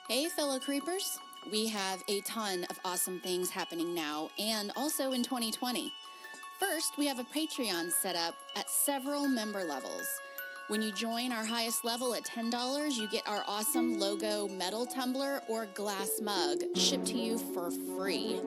Hey, fellow creepers. We have a ton of awesome things happening now and also in 2020. First, we have a Patreon set up at several member levels. When you join our highest level at $10, you get our awesome logo metal tumbler or glass mug shipped to you for free.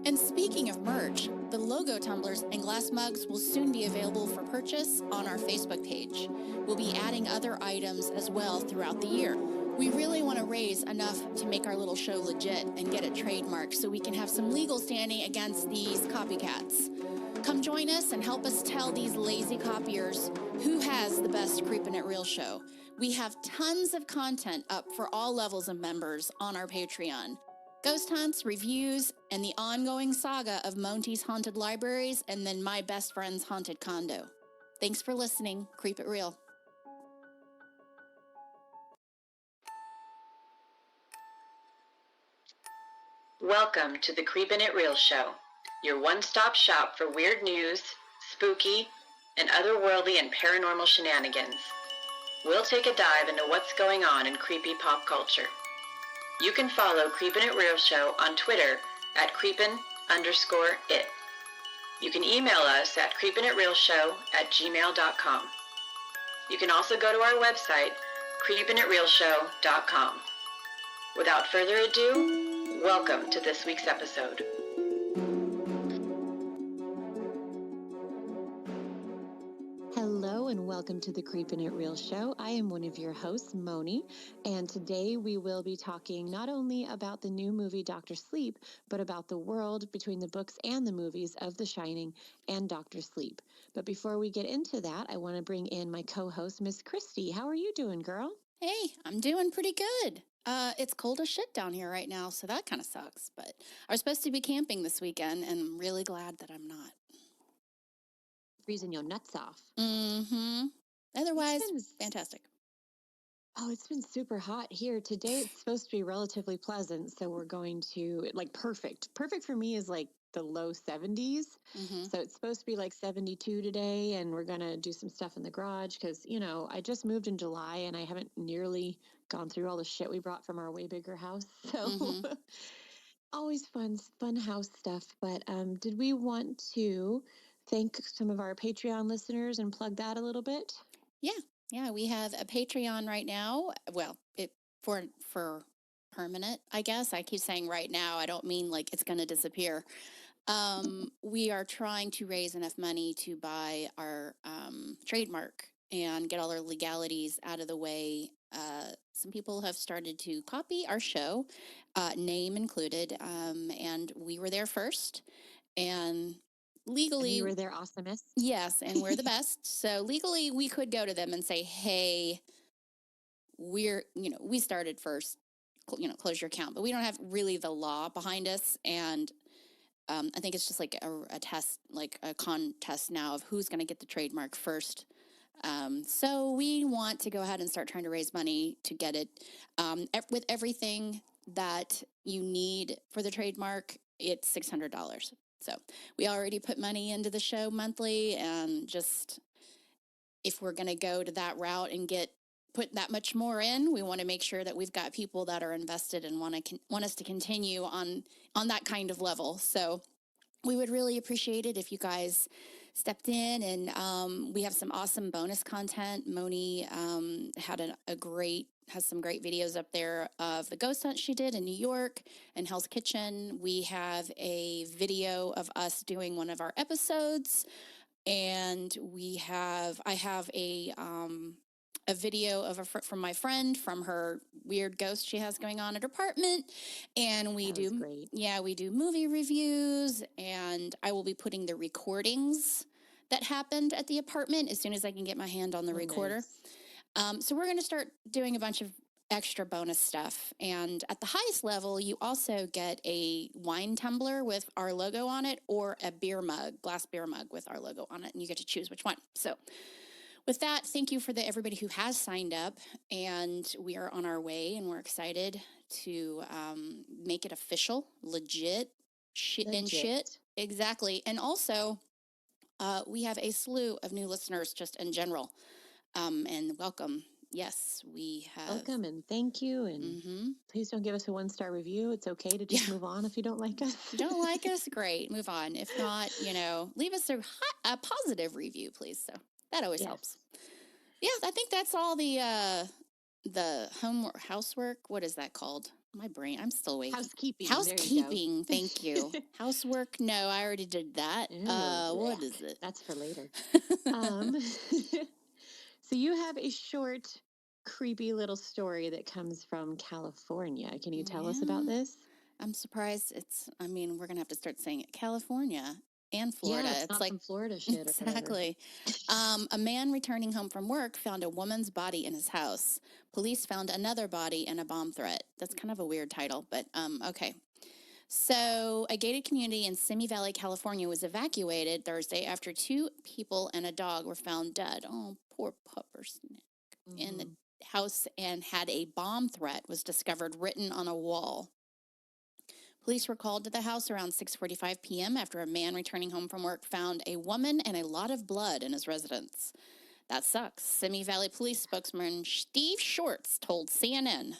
And speaking of merch, the logo tumblers and glass mugs will soon be available for purchase on our Facebook page. We'll be adding other items as well throughout the year. We really want to raise enough to make our little show legit and get it trademarked so we can have some legal standing against these copycats. Come join us and help us tell these lazy copiers who has the best Creepin' It Real show. We have tons of content up for all levels of members on our Patreon. Ghost hunts, reviews, and the ongoing saga of Monty's Haunted Libraries and then my best friend's haunted condo. Thanks for listening. Creep It Real. Welcome to the Creepin' It Real show, your one-stop shop for weird news, spooky, and otherworldly and paranormal shenanigans. We'll take a dive into what's going on in creepy pop culture. You can follow Creepin' It Real show on Twitter at creepin_it. You can email us at creepinitrealshow@gmail.com. You can also go to our website, creepinitrealshow.com. Without further ado, welcome to this week's episode. Hello and welcome to the Creepin' It Real show. I am one of your hosts, Moni, and today we will be talking not only about the new movie Dr. Sleep, but about the world between the books and the movies of The Shining and Dr. Sleep. But before we get into that, I want to bring in my co-host, Miss Christy. How are you doing, girl? Hey, I'm doing pretty good. It's cold as shit down here right now, so that kind of sucks. But I was supposed to be camping this weekend, and I'm really glad that I'm not. Freezing your nuts off. Mm-hmm. Otherwise, fantastic. Oh, it's been super hot here. Today it's supposed to be relatively pleasant, so we're going to, perfect. Perfect for me is like the low 70s. Mm-hmm. So it's supposed to be like 72 today, and we're going to do some stuff in the garage because, I just moved in July and I haven't nearly gone through all the shit we brought from our way bigger house. So always fun house stuff. But did we want to thank some of our Patreon listeners and plug that a little bit? Yeah, we have a Patreon right now. Well, for permanent, I guess. I keep saying right now. I don't mean like it's going to disappear. We are trying to raise enough money to buy our trademark and get all our legalities out of the way. Some people have started to copy our show, name included, and we were there first. And legally, and you were their awesomest. Yes, and we're the best. So legally, we could go to them and say, "Hey, we started first. Close your account." But we don't have really the law behind us, and I think it's just like a test, like a contest now of who's going to get the trademark first. So we want to go ahead and start trying to raise money to get it. With everything that you need for the trademark, it's $600. So we already put money into the show monthly, and just if we're going to go to that route and put that much more in, we want to make sure that we've got people that are invested and want us to continue on that kind of level. So we would really appreciate it if you guys stepped in, and we have some awesome bonus content. Moni has some great videos up there of the ghost hunt she did in New York and Hell's Kitchen. We have a video of us doing one of our episodes, and I have a video of from my friend from her weird ghost she has going on at her apartment, and we do movie reviews, and I will be putting the recordings that happened at the apartment as soon as I can get my hand on the recorder. Nice. So we're going to start doing a bunch of extra bonus stuff, and at the highest level you also get a wine tumbler with our logo on it, or a glass beer mug with our logo on it, and you get to choose which one. So with that, thank you for everybody who has signed up, and we are on our way, and we're excited to make it official, legit. Exactly. And also, we have a slew of new listeners just in general, and welcome. Yes, we have. Welcome and thank you. And please don't give us a 1-star review. It's okay to just move on if you don't like us. If you don't like us, great. Move on. If not, leave us a positive review, please. So that always helps. Yeah, I think that's all the housework. What is that called? My brain. I'm still waiting. Housekeeping. Housekeeping. Thank you. Housework. No, I already did that. What is it? That's for later. So you have a short, creepy little story that comes from California. Can you tell us about this? I'm surprised. We're going to have to start saying it. California and Florida. Yeah, it's not like some Florida shit. Exactly. A man returning home from work found a woman's body in his house. Police found another body in a bomb threat. That's kind of a weird title, but okay. So, a gated community in Simi Valley, California was evacuated Thursday after 2 people and a dog were found dead. Oh, poor puppers. In the house, and had a bomb threat was discovered written on a wall. Police were called to the house around 6:45 p.m. after a man returning home from work found a woman and a lot of blood in his residence. That sucks. Simi Valley Police spokesman Steve Shorts told CNN.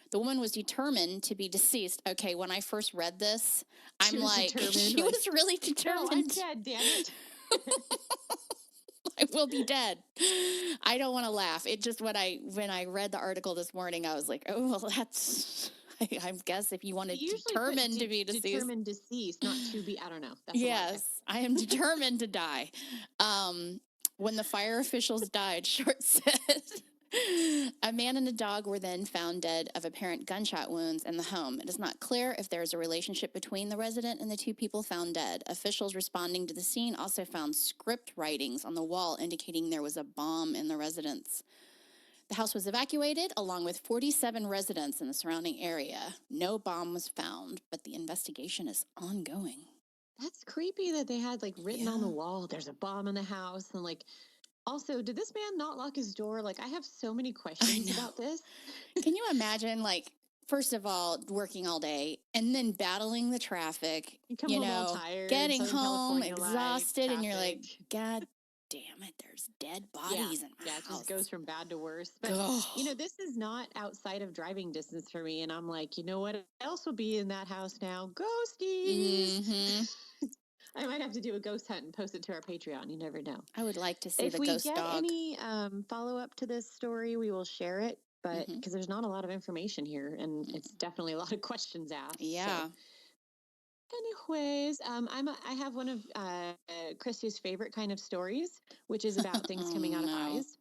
The woman was determined to be deceased. Okay, when I first read this, I'm like, she was really determined. No, I'm dead, damn it. I will be dead. I don't want to laugh. It just, when I read the article this morning, I was like, oh, well, that's, I guess if you want to determine to be deceased. Determined deceased, not to be, I don't know. That's yes, I am determined to die. When the fire officials died, Short said, a man and a dog were then found dead of apparent gunshot wounds in the home. It is not clear if there is a relationship between the resident and the 2 people found dead. Officials responding to the scene also found script writings on the wall indicating there was a bomb in the residence. The house was evacuated along with 47 residents in the surrounding area. No bomb was found, but the investigation is ongoing. That's creepy that they had written on the wall, there's a bomb in the house, and also, did this man not lock his door? I have so many questions about this. Can you imagine, first of all, working all day and then battling the traffic, you come home all tired, getting home exhausted, and you're like, God damn it, there's dead bodies in my house. It just goes from bad to worse. But, this is not outside of driving distance for me. And I'm like, you know what else will be in that house now? Ghosties. Mm-hmm. I might have to do a ghost hunt and post it to our Patreon. You never know. I would like to see the ghost dog. If we get any follow-up to this story, we will share it. But because there's not a lot of information here, and it's definitely a lot of questions asked. Yeah. So. Anyways, I have one of Christy's favorite kind of stories, which is about things coming out of eyes.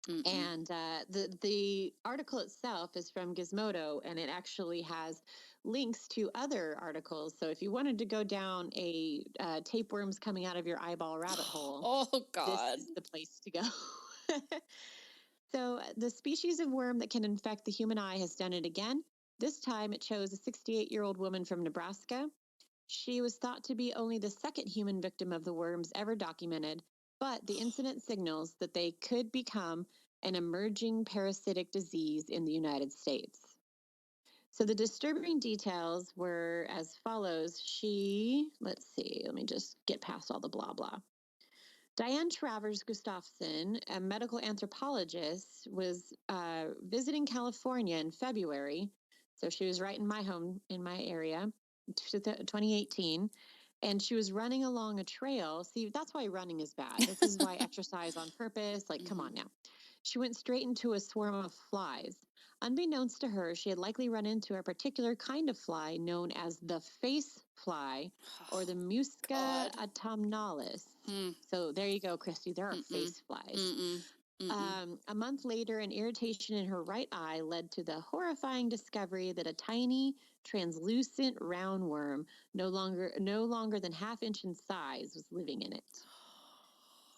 And the article itself is from Gizmodo, and it actually has links to other articles. So if you wanted to go down a tapeworms coming out of your eyeball rabbit hole, oh God, this is the place to go. So the species of worm that can infect the human eye has done it again. This time it chose a 68-year-old woman from Nebraska. She was thought to be only the second human victim of the worms ever documented, but the incident signals that they could become an emerging parasitic disease in the United States. So the disturbing details were as follows. Let me just get past all the blah, blah. Diane Travers Gustafson, a medical anthropologist, was visiting California in February. So she was right in my area, 2018. And she was running along a trail. See, that's why running is bad. This is why exercise on purpose. Come on now. She went straight into a swarm of flies. Unbeknownst to her, she had likely run into a particular kind of fly known as the face fly or the Musca autumnalis. So there you go, Christy. There are face flies. A month later, an irritation in her right eye led to the horrifying discovery that a tiny, translucent roundworm, no longer than half-inch in size, was living in it.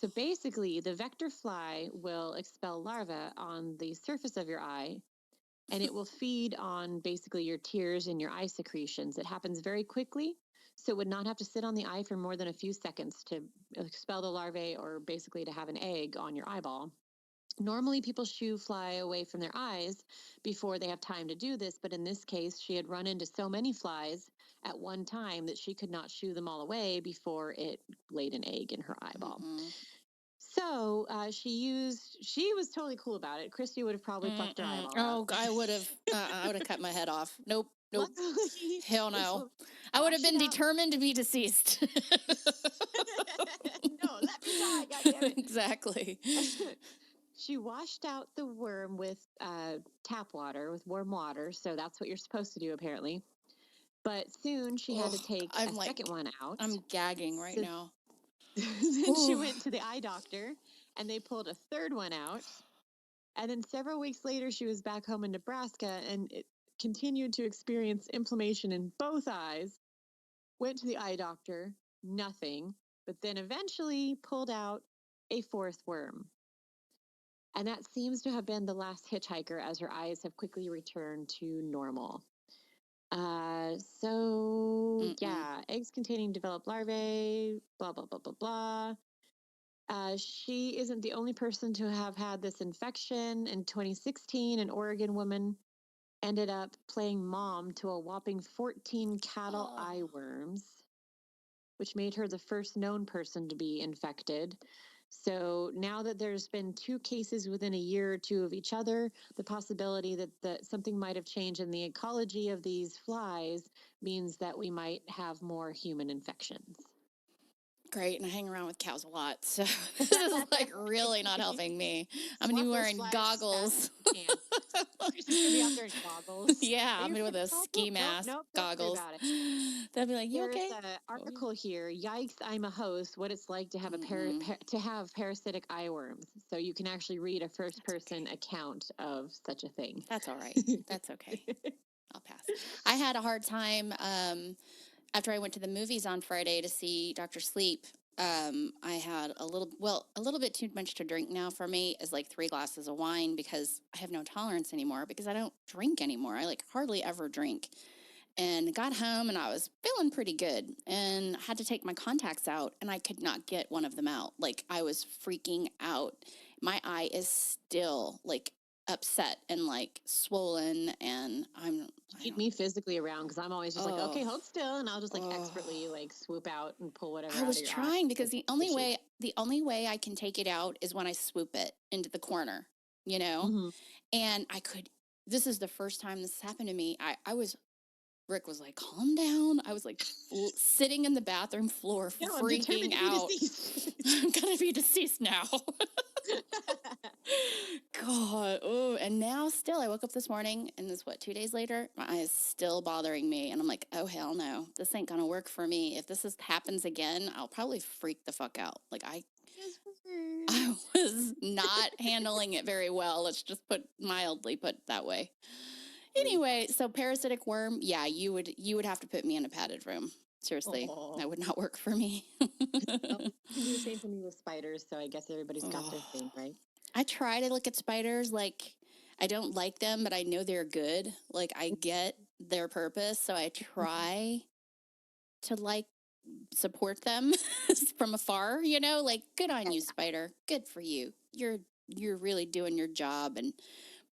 So basically, the vector fly will expel larvae on the surface of your eye, and it will feed on basically your tears and your eye secretions. It happens very quickly, so it would not have to sit on the eye for more than a few seconds to expel the larvae or basically to have an egg on your eyeball. Normally, people shoo fly away from their eyes before they have time to do this, but in this case, she had run into so many flies at one time that she could not shoo them all away before it laid an egg in her eyeball. So she was totally cool about it. Christy would have probably plucked her eyeball out. Oh, I would have cut my head off. Nope. Luckily, Hell no. I would have been determined to be deceased. No, let me die, goddammit. Exactly. She washed out the worm with tap water, with warm water. So that's what you're supposed to do, apparently. But soon she had to take a second one out. I'm gagging right now. Then she went to the eye doctor, and they pulled a third one out. And then several weeks later, she was back home in Nebraska, and it continued to experience inflammation in both eyes. Went to the eye doctor, nothing, but then eventually pulled out a fourth worm. And that seems to have been the last hitchhiker, as her eyes have quickly returned to normal. Yeah, eggs containing developed larvae, blah, blah, blah, blah, blah. She isn't the only person to have had this infection. In 2016, an Oregon woman ended up playing mom to a whopping 14 cattle eye worms, which made her the first known person to be infected. So now that there's been 2 cases within a year or 2 of each other, the possibility that something might have changed in the ecology of these flies means that we might have more human infections. Great, and I hang around with cows a lot, so this is like really not helping me. I'm gonna be wearing goggles. She's gonna be out there in goggles. Yeah, I'm gonna with a ski mask, goggles. They'll be like, "You okay?" There's an article here. Yikes! I'm a host. What it's like to have to have parasitic eye worms. So you can actually read a first-person account of such a thing. That's all right. That's okay. I'll pass. I had a hard time. After I went to the movies on Friday to see Dr. Sleep, I had a little bit too much to drink now for me, is like 3 glasses of wine, because I have no tolerance anymore, because I don't drink anymore. I like hardly ever drink. And got home and I was feeling pretty good, and had to take my contacts out, and I could not get one of them out. Like, I was freaking out. My eye is still like upset and like swollen, and keep me physically around, because I'm always just like, okay, hold still, and I'll just like expertly like swoop out and pull whatever. I was trying, because the only way I can take it out is when I swoop it into the corner, you know. Mm-hmm. And I could. This is the first time this happened to me. Rick was like, "Calm down." I was like sitting in the bathroom floor, freaking out. I'm gonna be deceased now. God. Oh, and now still, I woke up this morning, and this 2 days later, my eye is still bothering me, and I'm like, oh hell no, this ain't gonna work for me. If this happens again, I'll probably freak the fuck out. Like I was not handling it very well. Let's just mildly put it that way. Anyway, so parasitic worm, yeah, you would have to put me in a padded room. Seriously, that would not work for me. You can do the same for me with spiders, so I guess everybody's got their thing, right? I try to look at spiders like I don't like them, but I know they're good. Like, I get their purpose, so I try to like support them from afar, you know? Like, good on you, spider. Good for you. You're really doing your job.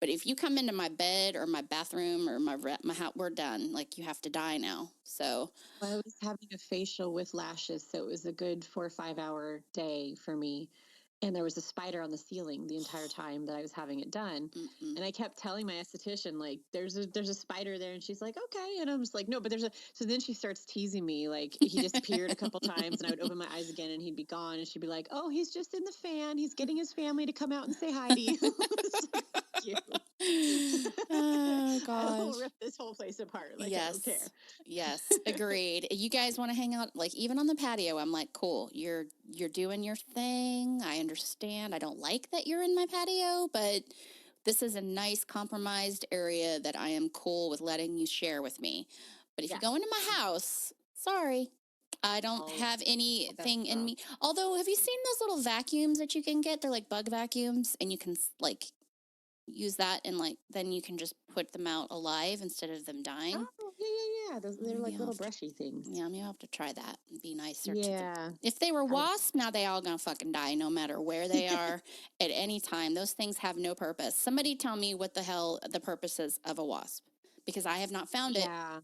But if you come into my bed or my bathroom or my house, we're done. Like, you have to die now. So I was having a facial with lashes, so it was a good 4 or 5 hour day for me. And there was a spider on the ceiling the entire time that I was having it done. And I kept telling my esthetician, like, there's a spider there. And she's like, okay. And I'm just like, no, but so then she starts teasing me. Like, he disappeared a couple times, and I would open my eyes again and he'd be gone. And she'd be like, oh, he's just in the fan. He's getting his family to come out and say hi to you. You. Oh gosh! I will rip this whole place apart. Like, yes, I don't care. Yes, agreed. You guys want to hang out, like, even on the patio? I'm like, cool. You're doing your thing. I understand. I don't like that you're in my patio, but this is a nice compromised area that I am cool with letting you share with me. But if you go into my house, sorry, I don't have anything in me. Although, have you seen those little vacuums that you can get? They're like bug vacuums, and you can like use that, and like then you can just put them out alive instead of them dying. Oh, yeah. They're like little brushy things. Yeah, maybe I'll have to try that and be nicer. Yeah. If they were wasps, now they all gonna fucking die, no matter where they are at any time. Those things have no purpose. Somebody tell me what the hell the purpose is of a wasp, because I have not found it. Yeah.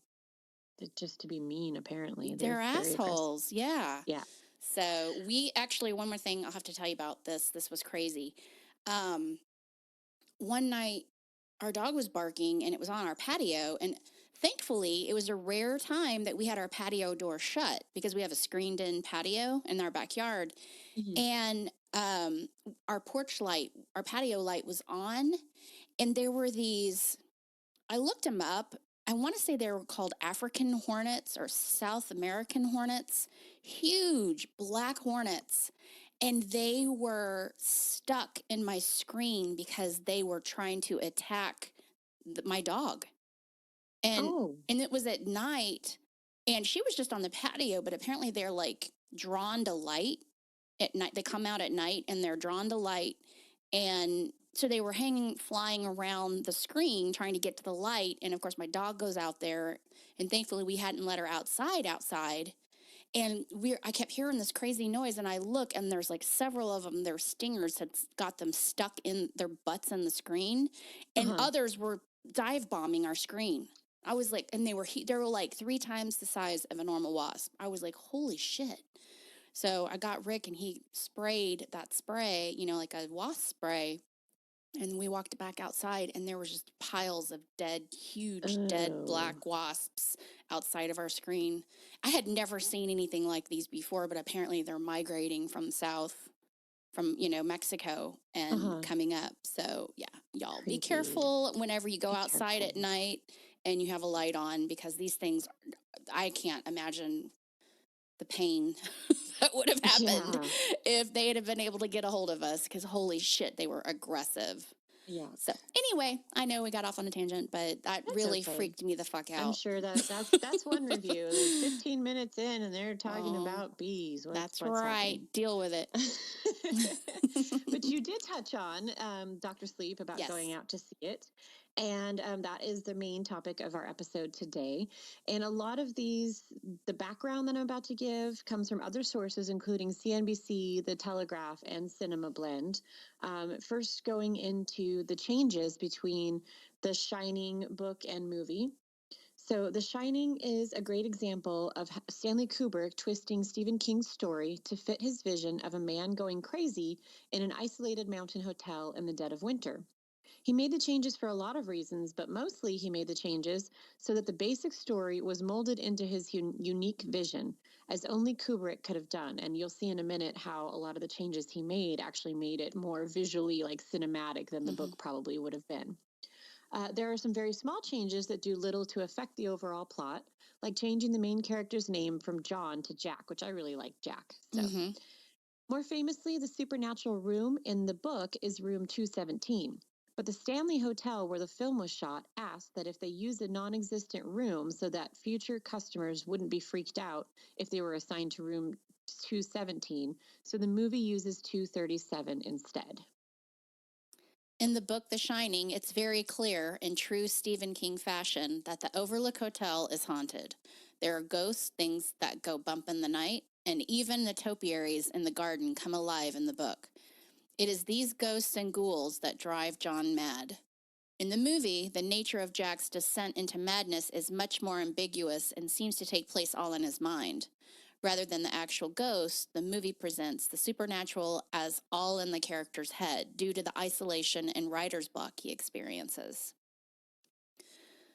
Just to be mean, apparently. They're assholes. Yeah. Yeah. So we actually, one more thing I'll have to tell you about this. This was crazy. Um, one night our dog was barking and it was on our patio, and thankfully it was a rare time that we had our patio door shut because we have a screened in patio in our backyard. Mhm. And our porch light, our patio light was on, and there were these, I looked them up. I want to say they were called African hornets or South American hornets, huge black hornets. And they were stuck in my screen because they were trying to attack my dog. And Oh. and it was at night, and she was just on the patio, but apparently they're like drawn to light at night. They come out at night and they're drawn to light. And so they were flying around the screen trying to get to the light. And of course, my dog goes out there, and thankfully we hadn't let her outside. And I kept hearing this crazy noise, and I look, and there's like several of them, their stingers had got them stuck in their butts in the screen, and Uh-huh. others were dive bombing our screen. I was like, and they were like 3 times the size of a normal wasp. I was like, holy shit. So I got Rick, and he sprayed that spray, like a wasp spray. And we walked back outside, and there was just piles of huge dead Oh. black wasps outside of our screen. I had never seen anything like these before, but apparently they're migrating from Mexico and Uh-huh. coming up. So yeah, y'all be Creepy. careful whenever you go Be outside at careful. night and you have a light on, because these things, I can't imagine the pain that would have happened Yeah. if they had been able to get a hold of us, because holy shit, they were aggressive. Yeah. So anyway, I know we got off on a tangent, but that That's really okay. freaked me the fuck I'm out. sure that's one review. There's 15 minutes in and they're talking Oh, about bees. that's What's right. happening? Deal with it. But you did touch on Dr. Sleep about Yes. going out to see it. And that is the main topic of our episode today. And a lot of the background that I'm about to give comes from other sources, including CNBC, The Telegraph, and Cinema Blend. First, going into the changes between the Shining book and movie. So, The Shining is a great example of Stanley Kubrick twisting Stephen King's story to fit his vision of a man going crazy in an isolated mountain hotel in the dead of winter. He made the changes for a lot of reasons, but mostly he made the changes so that the basic story was molded into his unique vision, as only Kubrick could have done. And you'll see in a minute how a lot of the changes he made actually made it more visually like cinematic than the Mm-hmm. book probably would have been. There are some very small changes that do little to affect the overall plot, like changing the main character's name from John to Jack, which I really like Jack. So, Mm-hmm. more famously, the supernatural room in the book is room 217. But the Stanley Hotel, where the film was shot, asked that if they use a non existent room so that future customers wouldn't be freaked out if they were assigned to room 217. So the movie uses 237 instead. In the book The Shining, it's very clear in true Stephen King fashion that the Overlook Hotel is haunted. There are ghosts, things that go bump in the night, and even the topiaries in the garden come alive in the book. It is these ghosts and ghouls that drive John mad. In the movie, the nature of Jack's descent into madness is much more ambiguous and seems to take place all in his mind. Rather than the actual ghost, the movie presents the supernatural as all in the character's head due to the isolation and writer's block he experiences.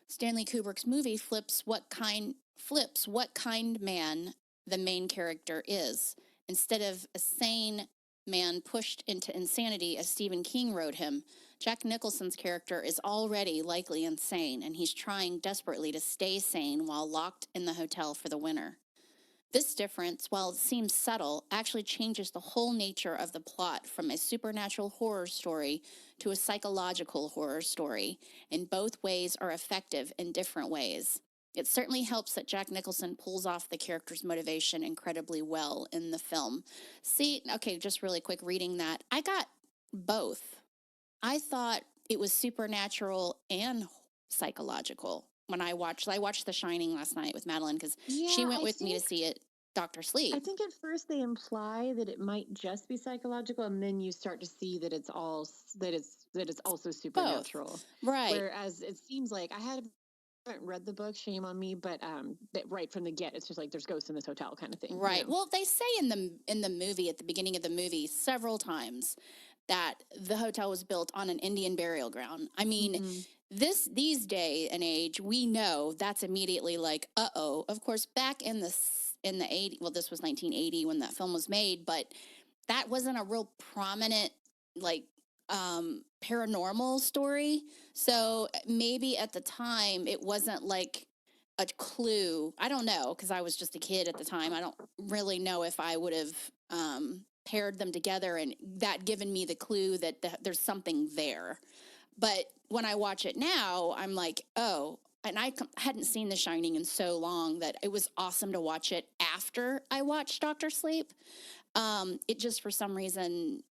Stanley Kubrick's movie flips what kind man the main character is. Instead of a sane man pushed into insanity as Stephen King wrote him, Jack Nicholson's character is already likely insane, and he's trying desperately to stay sane while locked in the hotel for the winter. This difference, while it seems subtle, actually changes the whole nature of the plot from a supernatural horror story to a psychological horror story, and both ways are effective in different ways. It certainly helps that Jack Nicholson pulls off the character's motivation incredibly well in the film. See, okay, just really quick reading that. I got both. I thought it was supernatural and psychological when I watched The Shining last night with Madeline because she Yeah, went with me to see it, Doctor I Sleep. think at first they imply that it might just be psychological, and then you start to see that that it's also Both. supernatural. Right. Whereas it seems like I had haven't read the book, shame on me, but right from the get, it's just like there's ghosts in this hotel kind of thing. Right. Well, they say in the movie, at the beginning of the movie, several times that the hotel was built on an Indian burial ground. I mean, these day and age, we know that's immediately like, uh-oh. Of course, back in the 80s, well, this was 1980 when that film was made, but that wasn't a real prominent like paranormal story. So maybe at the time it wasn't like a clue. I don't know, because I was just a kid at the time. I don't really know if I would have paired them together and that given me the clue that there's something there. But when I watch it now, I'm like, oh, and I hadn't seen The Shining in so long that it was awesome to watch it after I watched Dr. Sleep. It just, for some reason,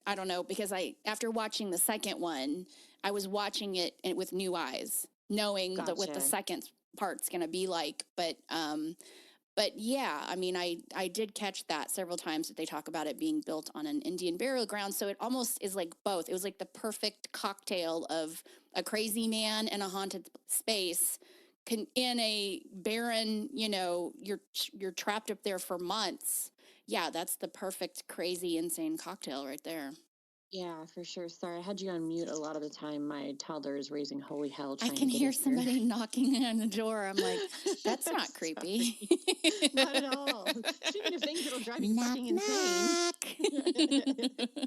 I don't know, because after watching the second one, I was watching it with new eyes, knowing that what the second part's going to be like. But yeah, I mean, I did catch that several times that they talk about it being built on an Indian burial ground. So it almost is like both. It was like the perfect cocktail of a crazy man in a haunted space in a barren, you're trapped up there for months. Yeah, that's the perfect, crazy, insane cocktail right there. Yeah, for sure. Sorry, I had you on mute a lot of the time. My toddler is raising holy hell. I can hear somebody knocking on the door. I'm like, that's not creepy. Not at all. Speaking of things that'll drive you fucking insane.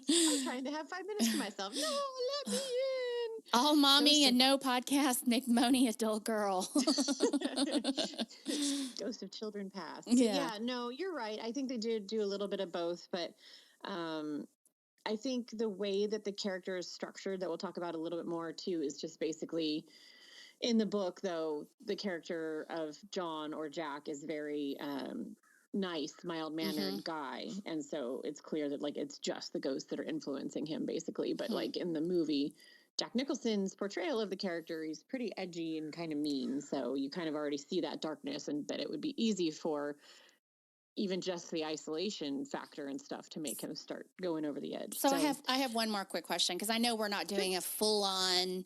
I'm trying to have 5 minutes to myself. No, let me in. All mommy and no podcast make Moni a dull girl. Ghost of Children Past. Yeah, no, you're right. I think they did do a little bit of both, but I think the way that the character is structured, that we'll talk about a little bit more too, is just basically in the book, though, the character of John or Jack is very nice, mild-mannered guy. And so it's clear that like it's just the ghosts that are influencing him, basically. But like in the movie, Jack Nicholson's portrayal of the character, he's pretty edgy and kind of mean. So you kind of already see that darkness, and that it would be easy for even just the isolation factor and stuff to make him start going over the edge. So I have one more quick question, because I know we're not doing a full-on,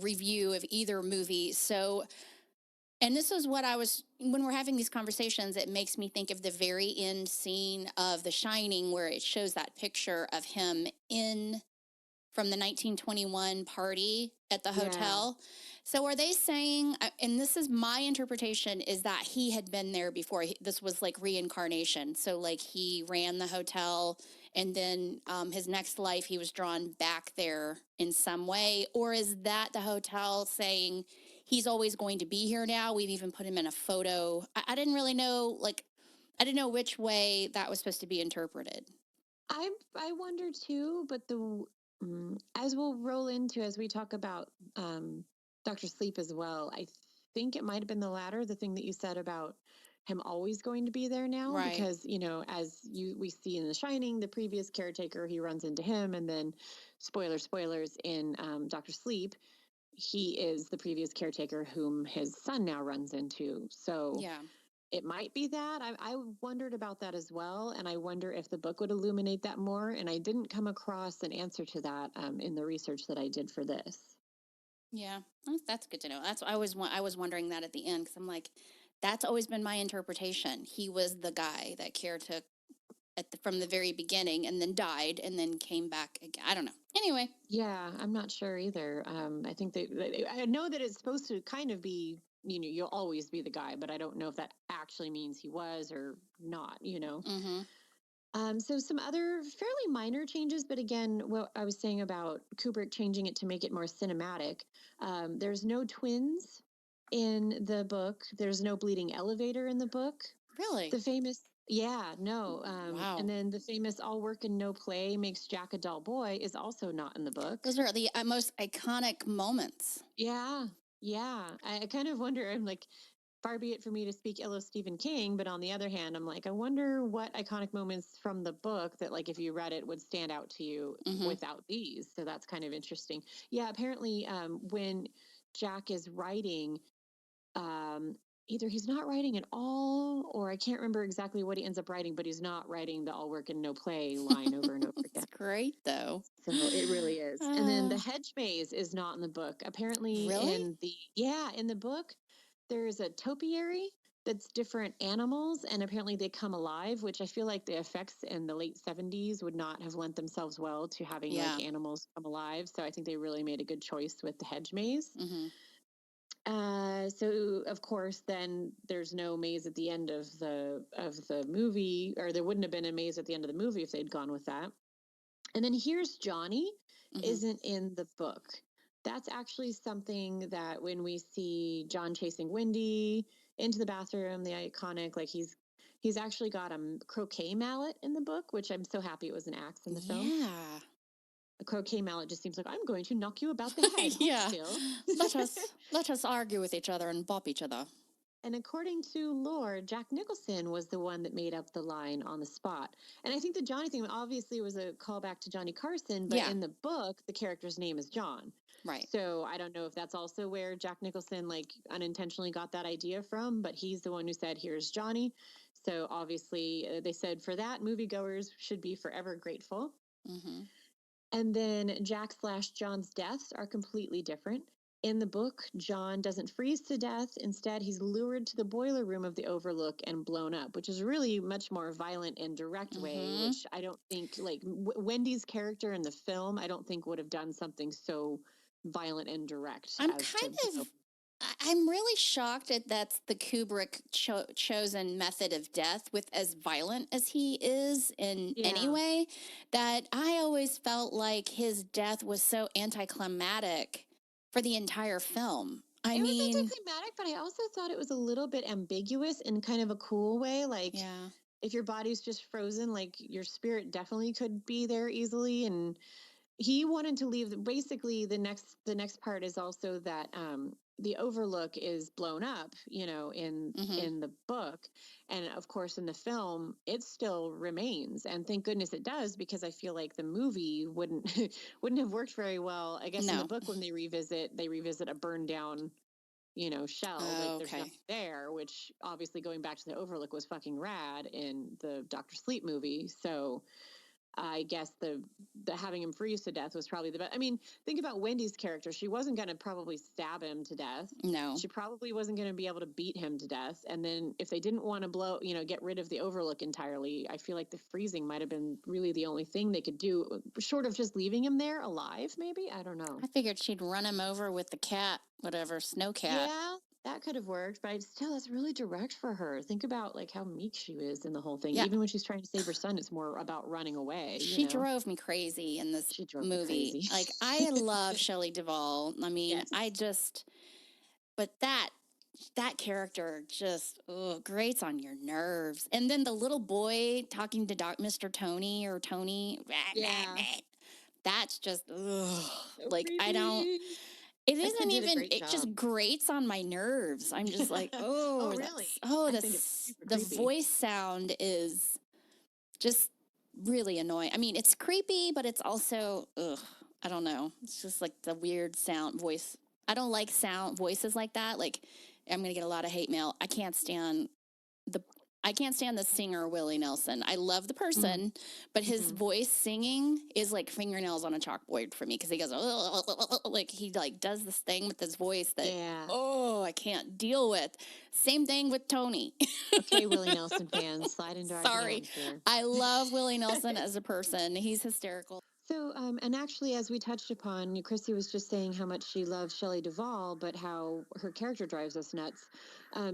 review of either movie. So, and this is what when we're having these conversations, it makes me think of the very end scene of The Shining, where it shows that picture of him from the 1921 party at the hotel. So are they saying, and this is my interpretation, is that he had been there before. This was like reincarnation. So like he ran the hotel, and then his next life he was drawn back there in some way? Or is that the hotel saying he's always going to be here now? We've even put him in a photo. I didn't really know, I didn't know which way that was supposed to be interpreted. I wonder too, but as we'll roll into as we talk about Dr. Sleep as well, I think it might have been the latter, the thing that you said about him always going to be there now. Right. Because, as we see in The Shining, the previous caretaker, he runs into him, and then spoilers, in Dr. Sleep, he is the previous caretaker whom his son now runs into. So yeah. It might be that. I wondered about that as well, and I wonder if the book would illuminate that more, and I didn't come across an answer to that in the research that I did for this. Yeah, that's good to know. That's I was wondering that at the end, because I'm like, that's always been my interpretation. He was the guy that caretook from the very beginning, and then died, and then came back again. I don't know. Anyway. Yeah, I'm not sure either. I think I know that it's supposed to kind of be, you'll always be the guy, but I don't know if that actually means he was or not, So some other fairly minor changes, but again, what I was saying about Kubrick changing it to make it more cinematic. There's no twins in the book. There's no bleeding elevator in the book. Really? The famous, no. Wow. And then the famous all work and no play makes Jack a dull boy is also not in the book. Those are the most iconic moments. Yeah. I kind of wonder, I'm like, far be it for me to speak ill of Stephen King, but on the other hand, I'm like, I wonder what iconic moments from the book that, like, if you read it, would stand out to you without these. So that's kind of interesting. Yeah, apparently when Jack is writing, either he's not writing at all, or I can't remember exactly what he ends up writing, but he's not writing the all work and no play line over and over again. It's great, though. So it really is. And then the hedge maze is not in the book. Apparently, Really? in the book, there's a topiary that's different animals, and apparently they come alive, which I feel like the effects in the late 70s would not have lent themselves well to having Yeah. like animals come alive. So I think they really made a good choice with the hedge maze. Mm-hmm. So of course, then there's no maze at the end of the movie, or there wouldn't have been a maze at the end of the movie if they'd gone with that. And then Here's Johnny isn't in the book. That's actually something that when we see John chasing Wendy into the bathroom, the iconic, like he's actually got a croquet mallet in the book, which I'm so happy it was an axe in the film. Yeah. A croquet mallet just seems like, I'm going to knock you about the head. Yeah. let us argue with each other and bop each other. And according to lore, Jack Nicholson was the one that made up the line on the spot. And I think the Johnny thing obviously was a callback to Johnny Carson, but in the book, the character's name is John. Right. So I don't know if that's also where Jack Nicholson like unintentionally got that idea from, but he's the one who said, "Here's Johnny." So obviously they said for that, moviegoers should be forever grateful. Mm-hmm. And then Jack/John's deaths are completely different. In the book, John doesn't freeze to death. Instead, he's lured to the boiler room of the Overlook and blown up, which is really much more violent and direct way, which I don't think, like Wendy's character in the film, I don't think would have done something so violent and direct. I'm really shocked at that's the Kubrick chosen method of death, with as violent as he is in any way, that I always felt like his death was so anticlimactic for the entire film. It was anticlimactic, but I also thought it was a little bit ambiguous in kind of a cool way. Like, if your body's just frozen, like your spirit definitely could be there easily. And he wanted to leave. Basically, the next part is also that the Overlook is blown up, in the book, and of course in the film it still remains, and thank goodness it does, because I feel like the movie wouldn't have worked very well. I guess in the book when they revisit a burned down shell, like there's nothing there, which obviously going back to the Overlook was fucking rad in the Dr. Sleep movie. So I guess the having him freeze to death was probably the best. I mean, think about Wendy's character. She wasn't going to probably stab him to death. No. She probably wasn't going to be able to beat him to death. And then if they didn't want to get rid of the Overlook entirely, I feel like the freezing might have been really the only thing they could do, short of just leaving him there alive, maybe? I don't know. I figured she'd run him over with the cat, whatever, snow cat. Yeah. That could have worked, but that's really direct for her. Think about like how meek she is in the whole thing. Even when she's trying to save her son, it's more about running away. She drove me crazy in this movie. Like, I love Shelley Duvall. I mean, but that character just grates on your nerves. And then the little boy talking to Mr. Tony or Tony, that's just like creepy. I don't. It isn't even. It just grates on my nerves. I'm just like, oh, really? The voice sound is just really annoying. I mean, it's creepy, but it's also, I don't know. It's just like the weird sound voice. I don't like voices like that. Like, I'm gonna get a lot of hate mail. I can't stand the singer Willie Nelson. I love the person, but his voice singing is like fingernails on a chalkboard for me, because he goes like he like does this thing with his voice that I can't deal with. Same thing with Tony. Okay, Willie Nelson fans, slide into our Sorry, I love Willie Nelson as a person. He's hysterical. So, and actually, as we touched upon, Chrissy was just saying how much she loves Shelley Duvall, but how her character drives us nuts.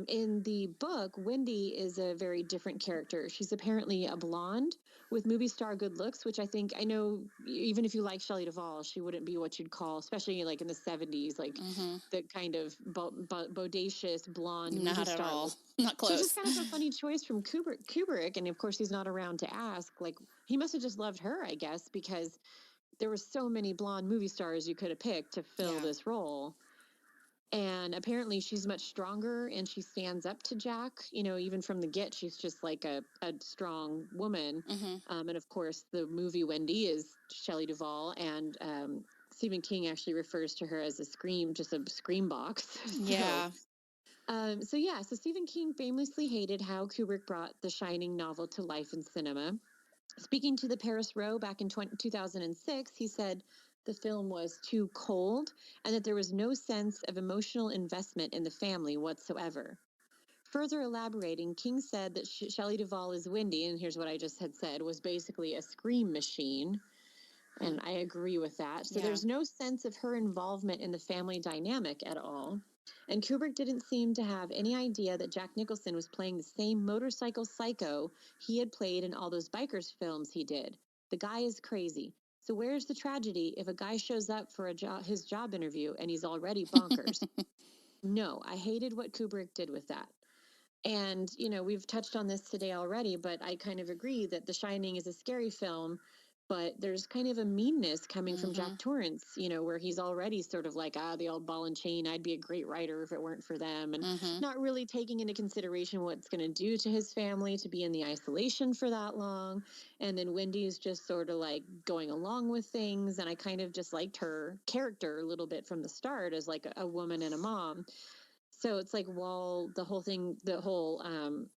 In the book, Wendy is a very different character. She's apparently a blonde with movie star good looks, which I know even if you like Shelley Duvall, she wouldn't be what you'd call, especially like in the 70s, like the kind of bodacious blonde Not movie at star all. look. Not close. So just kind of a funny choice from Kubrick, and of course he's not around to ask. Like, he must have just loved her, I guess, because there were so many blonde movie stars you could have picked to fill this role. And apparently she's much stronger, and she stands up to Jack. Even from the get, she's just like a strong woman. And of course, the movie Wendy is Shelley Duvall, and Stephen King actually refers to her as just a scream box. Yeah. So Stephen King famously hated how Kubrick brought the Shining novel to life in cinema. Speaking to the Paris Row back in 2006, he said the film was too cold and that there was no sense of emotional investment in the family whatsoever. Further elaborating, King said that Shelley Duvall is Wendy, and here's what I just had said, was basically a scream machine. And I agree with that. So there's no sense of her involvement in the family dynamic at all. And Kubrick didn't seem to have any idea that Jack Nicholson was playing the same motorcycle psycho he had played in all those bikers films he did. The guy is crazy. So where's the tragedy if a guy shows up for his job interview and he's already bonkers? No, I hated what Kubrick did with that. And, we've touched on this today already, but I kind of agree that The Shining is a scary film, but there's kind of a meanness coming from Jack Torrance, where he's already sort of like, the old ball and chain, I'd be a great writer if it weren't for them. And not really taking into consideration what it's going to do to his family to be in the isolation for that long. And then Wendy's just sort of like going along with things. And I kind of just liked her character a little bit from the start as like a woman and a mom. So it's like while the whole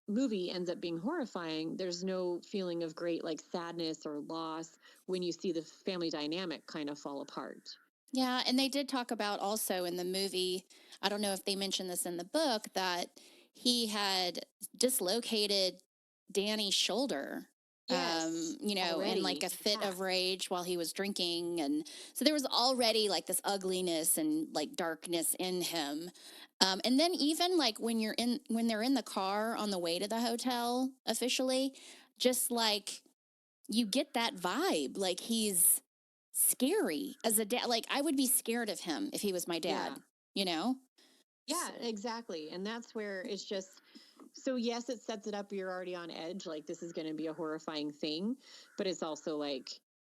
movie ends up being horrifying, there's no feeling of great like sadness or loss when you see the family dynamic kind of fall apart. Yeah, and they did talk about also in the movie, I don't know if they mentioned this in the book, that he had dislocated Danny's shoulder. Yes, In like a fit of rage while he was drinking. And so there was already like this ugliness and like darkness in him. And then even like when they're in the car on the way to the hotel officially, just like you get that vibe, like he's scary as a dad. Like I would be scared of him if he was my dad, Yeah, exactly. And that's where it's just, so yes, it sets it up. You're already on edge. Like this is going to be a horrifying thing, but it's also like,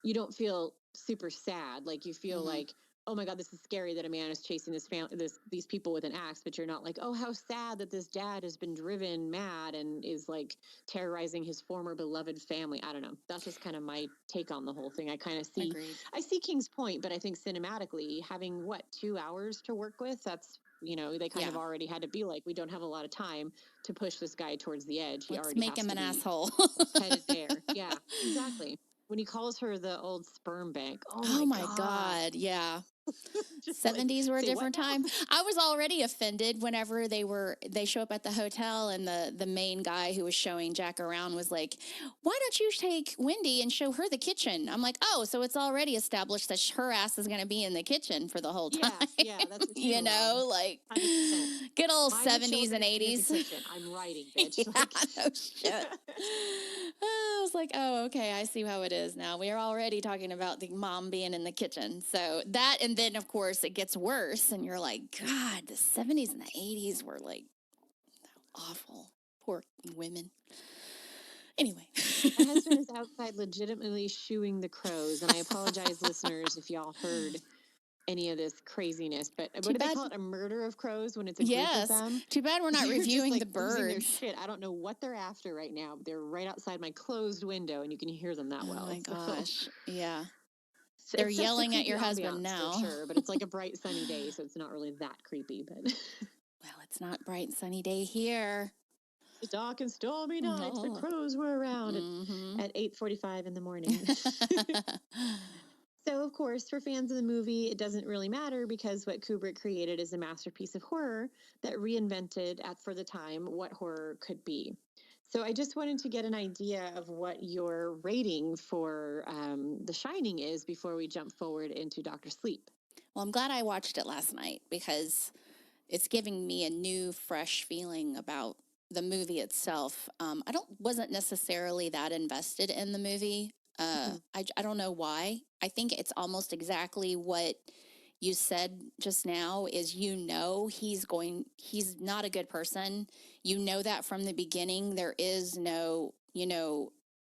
you don't feel super sad. Like you feel like, oh my God, this is scary that a man is chasing these people with an axe, but you're not like, oh, how sad that this dad has been driven mad and is like terrorizing his former beloved family. I don't know. That's just kind of my take on the whole thing. I kind of see, Agreed. I see King's point, but I think cinematically having 2 hours to work with, that's, they kind of already had to be like, we don't have a lot of time to push this guy towards the edge. He Let's already make has him to an be asshole. headed there. Yeah, exactly. When he calls her the old sperm bank. Oh my God. Yeah. Just 70s were a say what different now? time. I was already offended whenever they show up at the hotel and the main guy who was showing Jack around was like, why don't you take Wendy and show her the kitchen? I'm like, oh, so it's already established that her ass is going to be in the kitchen for the whole time. Yeah, that's what you know, like 100%. good old Mine 70s and children in the 80s. kitchen. I'm writing, bitch. Yeah, no shit. I was like, oh, okay, I see how it is now. We are already talking about the mom being in the kitchen. So that, and then of course it gets worse, and you're like, God, the 70s and the 80s were like awful. Poor women. Anyway. My husband is outside legitimately shooing the crows, and I apologize, listeners, if y'all heard any of this craziness, but what do they call it? A murder of crows when it's a group of them? Too bad we're not reviewing just, like, the losing birds. their shit. I don't know what they're after right now. They're right outside my closed window, and you can hear them that well. Oh my gosh. So. Yeah. They're yelling at your husband now. For sure, but it's like a bright sunny day, so it's not really that creepy. But well, it's not bright and sunny day here. The dark and stormy nights, the crows were around at 8:45 in the morning. So, of course, for fans of the movie, it doesn't really matter because what Kubrick created is a masterpiece of horror that reinvented, for the time, what horror could be. So I just wanted to get an idea of what your rating for The Shining is before we jump forward into Dr. Sleep. Well, I'm glad I watched it last night because it's giving me a new, fresh feeling about the movie itself. I wasn't necessarily that invested in the movie. I don't know why. I think it's almost exactly what you said just now is, he's not a good person. You know that from the beginning. There is no,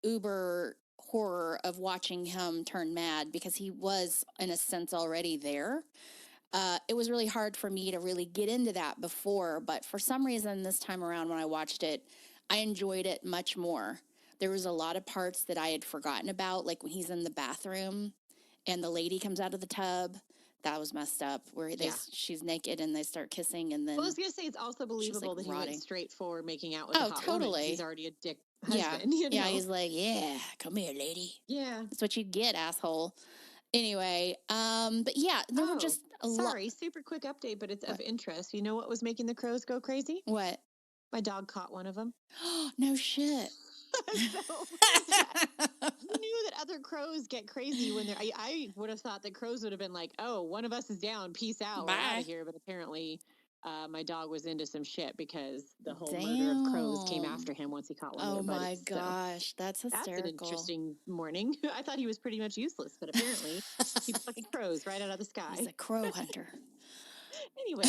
uber horror of watching him turn mad because he was, in a sense, already there. It was really hard for me to really get into that before, but for some reason this time around when I watched it, I enjoyed it much more. There was a lot of parts that I had forgotten about, like when he's in the bathroom and the lady comes out of the tub. That was messed up. Where she's naked and they start kissing, and then well, I was gonna say it's also believable that he rotting. went straight for making out with a hot woman. He's already a dick husband. Yeah, he's like, yeah, come here, lady. Yeah, that's what you get, asshole. Anyway, but yeah, there were just a lot. Sorry, super quick update, but it's of interest. You know what was making the crows go crazy? What? My dog caught one of them. No shit. So, who knew that other crows get crazy when they're? I would have thought that crows would have been like, "Oh, one of us is down. Peace out. We're out of here." But apparently, my dog was into some shit because the whole murder of crows came after him once he caught one. Oh my gosh, that's hysterical. That's an interesting morning. I thought he was pretty much useless, but apparently he fucking crows right out of the sky. He's a crow hunter. Anyway,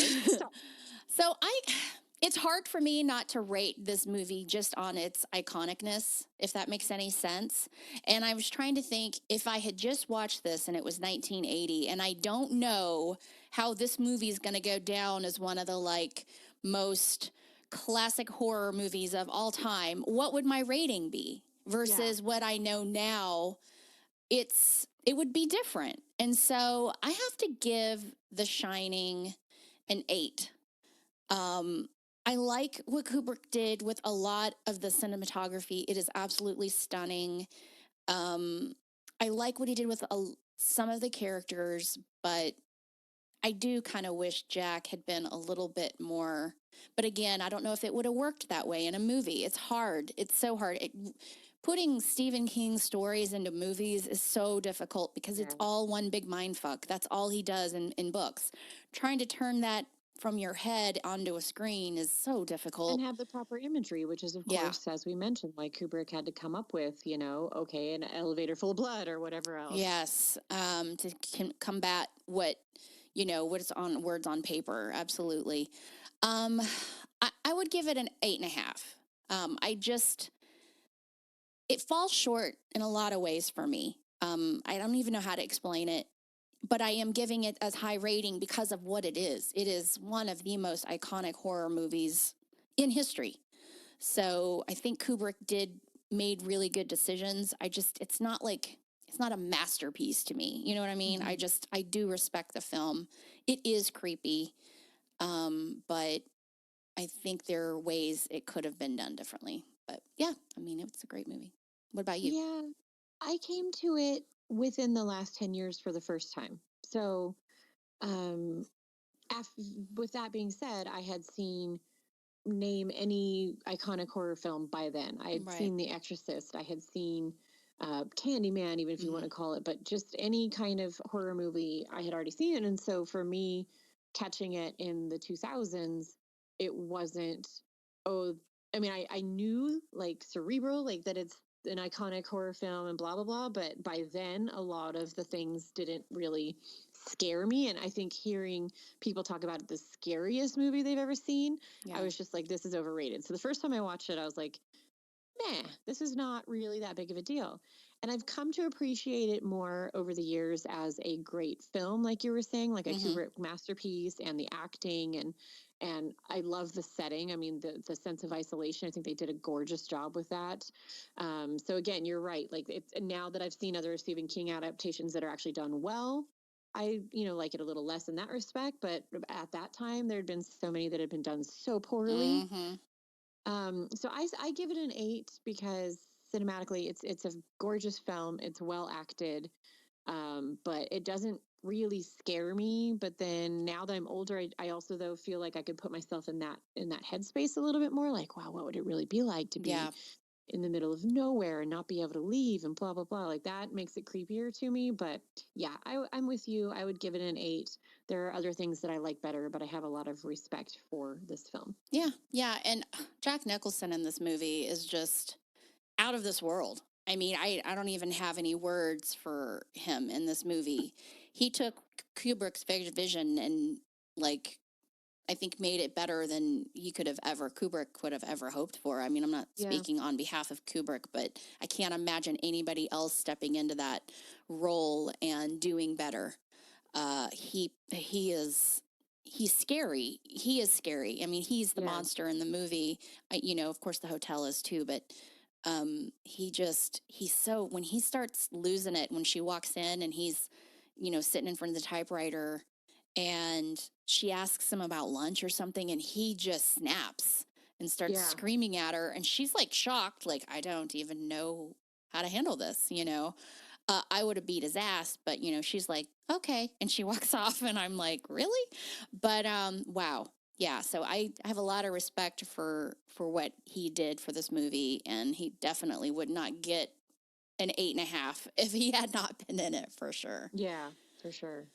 so it's hard for me not to rate this movie just on its iconicness, if that makes any sense. And I was trying to think, if I had just watched this and it was 1980, and I don't know how this movie is going to go down as one of the most classic horror movies of all time, what would my rating be versus what I know now? It would be different. And so I have to give The Shining an 8. I like what Kubrick did with a lot of the cinematography. It is absolutely stunning. I like what he did with some of the characters, but I do kind of wish Jack had been a little bit more. But again, I don't know if it would have worked that way in a movie. It's hard. It's so hard. Putting Stephen King's stories into movies is so difficult because it's all one big mindfuck. That's all he does in books. Trying to turn that from your head onto a screen is so difficult. And have the proper imagery, which is, of course, as we mentioned, like Kubrick had to come up with, an elevator full of blood or whatever else. Yes, to combat what's on words on paper. Absolutely. I would give it an 8.5. It falls short in a lot of ways for me. I don't even know how to explain it. But I am giving it as high rating because of what it is. It is one of the most iconic horror movies in history. So I think Kubrick made really good decisions. It's not a masterpiece to me. You know what I mean? Mm-hmm. I do respect the film. It is creepy. But I think there are ways it could have been done differently. But yeah, it's a great movie. What about you? Yeah, I came to it within the last 10 years for the first time. So, with that being said, I had name any iconic horror film by then. I had seen The Exorcist. I had seen Candyman, even if you want to call it, but just any kind of horror movie I had already seen. And so for me, catching it in the 2000s, it wasn't, I knew Cerebral, that it's an iconic horror film and blah, blah, blah. But by then, a lot of the things didn't really scare me. And I think hearing people talk about the scariest movie they've ever seen, I was just like, this is overrated. So the first time I watched it, I was like, this is not really that big of a deal. And I've come to appreciate it more over the years as a great film, like you were saying, like a Kubrick masterpiece, and the acting, and I love the setting. The sense of isolation. I think they did a gorgeous job with that. So again, you're right. Now that I've seen other Stephen King adaptations that are actually done well, I like it a little less in that respect. But at that time, there had been so many that had been done so poorly. So I give it an 8 because cinematically it's a gorgeous film. It's well acted, but it doesn't really scare me. But then now that I'm older, I also though feel like I could put myself in that headspace a little bit more. Like, wow, what would it really be like to be in the middle of nowhere and not be able to leave and blah, blah, blah. Like that makes it creepier to me. But yeah, I'm with you. I would give it an 8. There are other things that I like better, but I have a lot of respect for this film. Yeah. Yeah. And Jack Nicholson in this movie is just out of this world. I don't even have any words for him in this movie. He took Kubrick's vision and I think made it better than Kubrick could have ever hoped for. I'm not speaking on behalf of Kubrick, but I can't imagine anybody else stepping into that role and doing better. He's scary. He is scary. He's the monster in the movie. Of course the hotel is too, but he's so, when he starts losing it, when she walks in and he's, sitting in front of the typewriter, and she asks him about lunch or something, and he just snaps and starts screaming at her, and she's like shocked, like, I don't even know how to handle this, I would have beat his ass, but she's like, okay, and she walks off, and I'm like, really? But wow, yeah. So I have a lot of respect for what he did for this movie, and he definitely would not get an 8.5 if he had not been in it, for sure. Yeah, for sure.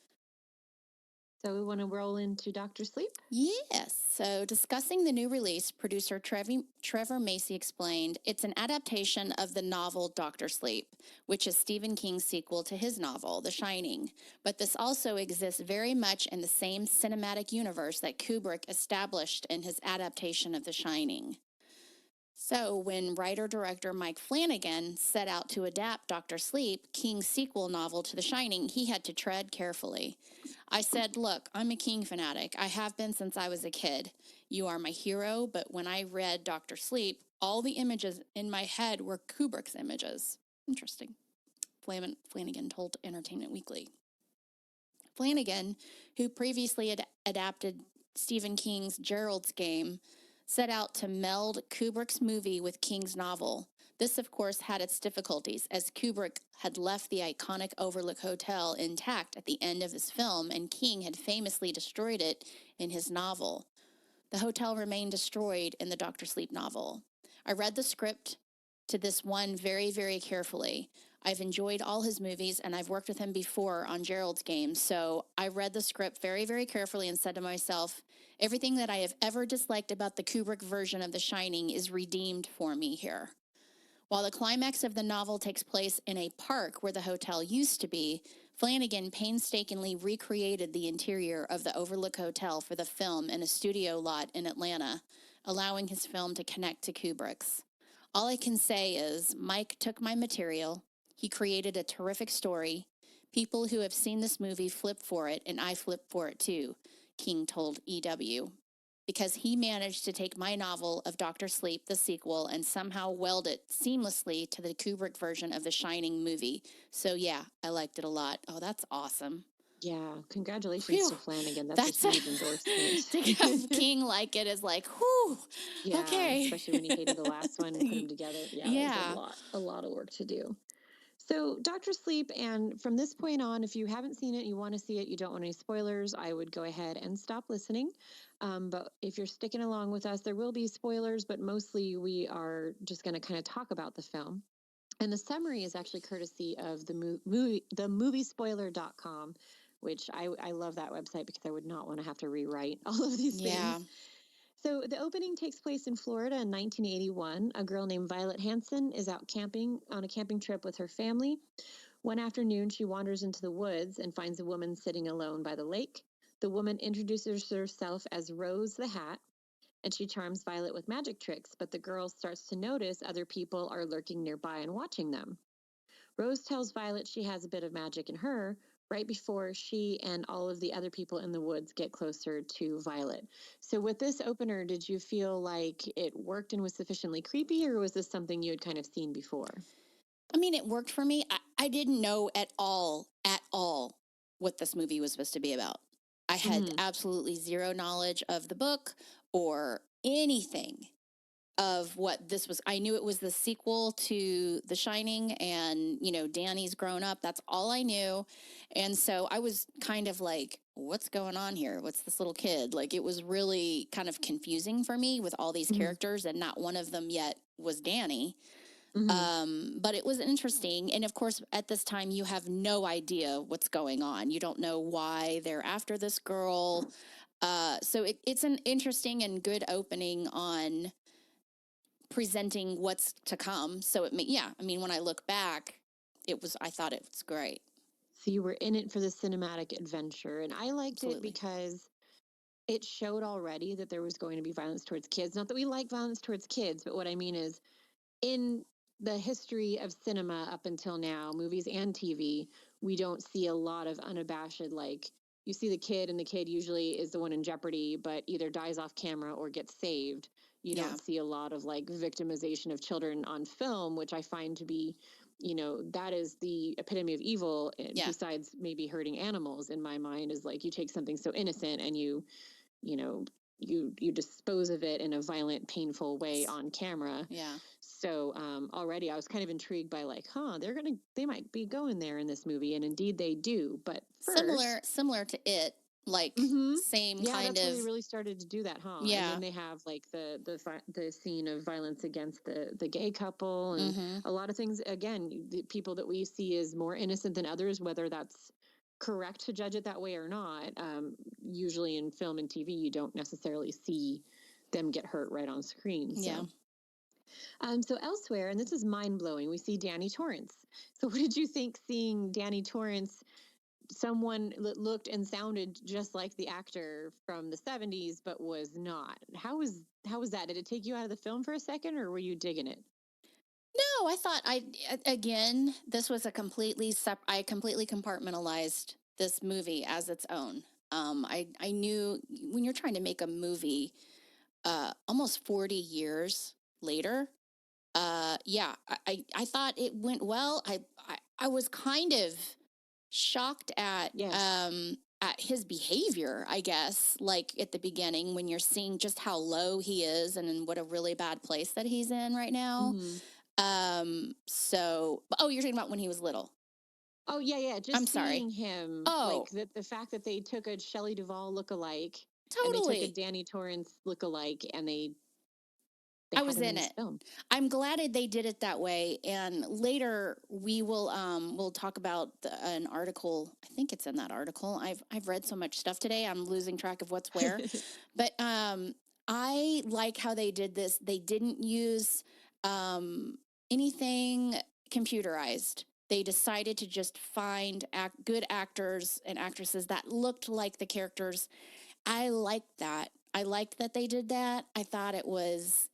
So we want to roll into Dr. Sleep? Yes. So discussing the new release, producer Trevor Macy explained, it's an adaptation of the novel Dr. Sleep, which is Stephen King's sequel to his novel, The Shining. But this also exists very much in the same cinematic universe that Kubrick established in his adaptation of The Shining. So, when writer-director Mike Flanagan set out to adapt Dr. Sleep, King's sequel novel to The Shining, he had to tread carefully. I said, look, I'm a King fanatic. I have been since I was a kid. You are my hero, but when I read Dr. Sleep, all the images in my head were Kubrick's images. Interesting. Flanagan told Entertainment Weekly. Flanagan, who previously had adapted Stephen King's Gerald's Game, set out to meld Kubrick's movie with King's novel. This, of course, had its difficulties, as Kubrick had left the iconic Overlook Hotel intact at the end of his film, and King had famously destroyed it in his novel. The hotel remained destroyed in the Dr. Sleep novel. I read the script to this one very, very carefully. I've enjoyed all his movies, and I've worked with him before on Gerald's Game, so I read the script very, very carefully and said to myself, everything that I have ever disliked about the Kubrick version of The Shining is redeemed for me here. While the climax of the novel takes place in a park where the hotel used to be, Flanagan painstakingly recreated the interior of the Overlook Hotel for the film in a studio lot in Atlanta, allowing his film to connect to Kubrick's. All I can say is Mike took my material. He created a terrific story. People who have seen this movie flip for it, and I flip for it too, King told EW. Because he managed to take my novel of Dr. Sleep, the sequel, and somehow weld it seamlessly to the Kubrick version of the Shining movie. So yeah, I liked it a lot. Oh, that's awesome. Yeah, congratulations to Flanagan. That's a huge endorsement. To have King like it is like, whew, yeah, okay. Especially when he hated the last one and put them together. Yeah, it was a lot of work to do. So, Dr. Sleep, and from this point on, if you haven't seen it, you want to see it, you don't want any spoilers, I would go ahead and stop listening. But if you're sticking along with us, there will be spoilers, but mostly we are just going to kind of talk about the film. And the summary is actually courtesy of the moviespoiler.com, which I love that website because I would not want to have to rewrite all of these things. So the opening takes place in Florida in 1981. A girl named Violet Hanson is out camping on a camping trip with her family. One afternoon, she wanders into the woods and finds a woman sitting alone by the lake. The woman introduces herself as Rose the Hat, and she charms Violet with magic tricks, but the girl starts to notice other people are lurking nearby and watching them. Rose tells Violet she has a bit of magic in her, right before she and all of the other people in the woods get closer to Violet. So with this opener, did you feel like it worked and was sufficiently creepy, or was this something you had kind of seen before? I mean, it worked for me. I didn't know at all what this movie was supposed to be about. I had absolutely zero knowledge of the book or anything of what this was. I knew it was the sequel to The Shining, and Danny's grown up. That's all I knew. And so I was kind of like, what's going on here? What's this little kid? Like, it was really kind of confusing for me with all these characters, and not one of them yet was Danny. But it was interesting. And of course, at this time, you have no idea what's going on. You don't know why they're after this girl. So it's an interesting and good opening on presenting what's to come. So when I look back, I thought it was great. So you were in it for the cinematic adventure, and I liked it because it showed already that there was going to be violence towards kids. Not that we like violence towards kids, but what I mean is in the history of cinema up until now, movies and TV, we don't see a lot of unabashed, like, you see the kid, and the kid usually is the one in jeopardy, but either dies off camera or gets saved. You don't see a lot of like victimization of children on film, which I find to be that is the epitome of evil. Yeah. Besides maybe hurting animals, in my mind, is like you take something so innocent and you dispose of it in a violent, painful way on camera. Yeah. So already I was kind of intrigued by like, they might be going there in this movie, and indeed they do. But first, similar to it, like same yeah, kind that's of. where they really started to do that, huh? Yeah. And then they have like the scene of violence against the gay couple, and a lot of things. Again, the people that we see as more innocent than others, whether that's correct to judge it that way or not. Usually in film and TV, you don't necessarily see them get hurt right on screen. So. Yeah. So elsewhere, and this is mind blowing, we see Danny Torrance. So what did you think seeing Danny Torrance, someone that looked and sounded just like the actor from the 70s, but was not? How was that? Did it take you out of the film for a second, or were you digging it? No, I thought again, this was I completely compartmentalized this movie as its own. I knew when you're trying to make a movie, almost 40 years later, I thought it went well. I was kind of shocked at his behavior, I guess, like at the beginning when you're seeing just how low he is and in what a really bad place that he's in right now. You're talking about when he was little. Oh yeah. Just I'm sorry. seeing him, Oh, like the fact that they took a Shelley Duvall lookalike, totally, and they took a Danny Torrance lookalike, and they I was in it. Film. I'm glad they did it that way. And later we will we'll talk about an article. I think it's in that article. I've read so much stuff today. I'm losing track of what's where. But I like how they did this. They didn't use anything computerized. They decided to just find good actors and actresses that looked like the characters. I liked that. I liked that they did that. I thought it was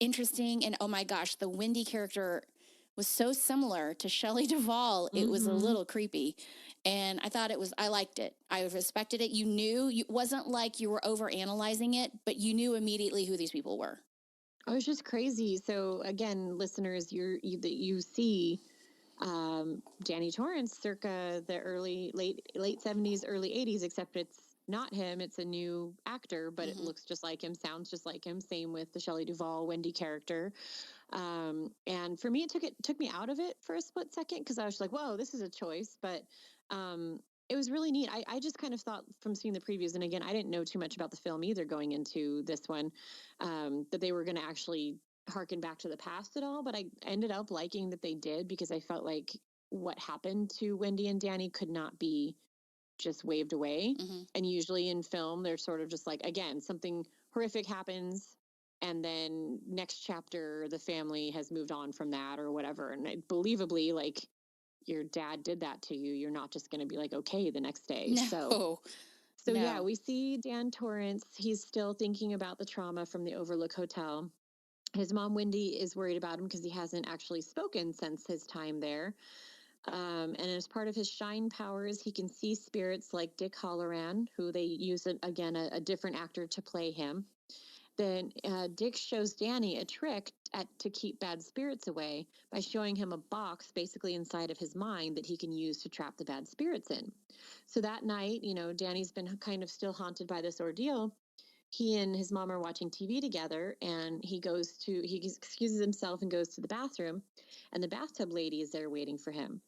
interesting. And oh my gosh, the Wendy character was so similar to Shelley Duvall. It was a little creepy. And I liked it. I respected it. You knew, it wasn't like you were over analyzing it, but you knew immediately who these people were. Oh, it's just crazy. So again, listeners, you see Danny Torrance circa the late 70s, early 80s, except it's not him. It's a new actor, but it looks just like him, sounds just like him. Same with the Shelley Duvall, Wendy character. And for me, it took me out of it for a split second because I was like, whoa, this is a choice. But it was really neat. I just kind of thought from seeing the previews, and again, I didn't know too much about the film either going into this one, that they were going to actually harken back to the past at all. But I ended up liking that they did because I felt like what happened to Wendy and Danny could not be just waved away. And usually in film, they're sort of just like, again, something horrific happens, and then next chapter, the family has moved on from that or whatever. And believably, like, your dad did that to you. You're not just going to be like, okay, the next day. No. So yeah, we see Dan Torrance. He's still thinking about the trauma from the Overlook Hotel. His mom, Wendy, is worried about him because he hasn't actually spoken since his time there. And as part of his shine powers, he can see spirits like Dick Halloran, who they use, again, a different actor to play him. Then Dick shows Danny a trick to keep bad spirits away by showing him a box basically inside of his mind that he can use to trap the bad spirits in. So that night, Danny's been kind of still haunted by this ordeal. He and his mom are watching TV together, and he excuses himself and goes to the bathroom, and the bathtub lady is there waiting for him.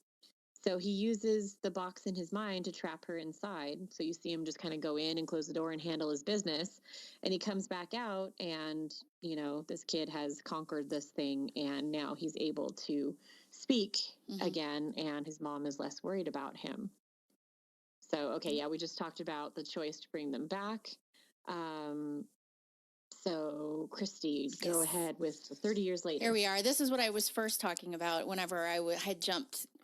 So he uses the box in his mind to trap her inside. So you see him just kind of go in and close the door and handle his business. And he comes back out, and, this kid has conquered this thing, and now he's able to speak again, and his mom is less worried about him. So, okay, yeah, we just talked about the choice to bring them back. So, Christy, go ahead with 30 years later. Here we are. This is what I was first talking about whenever I had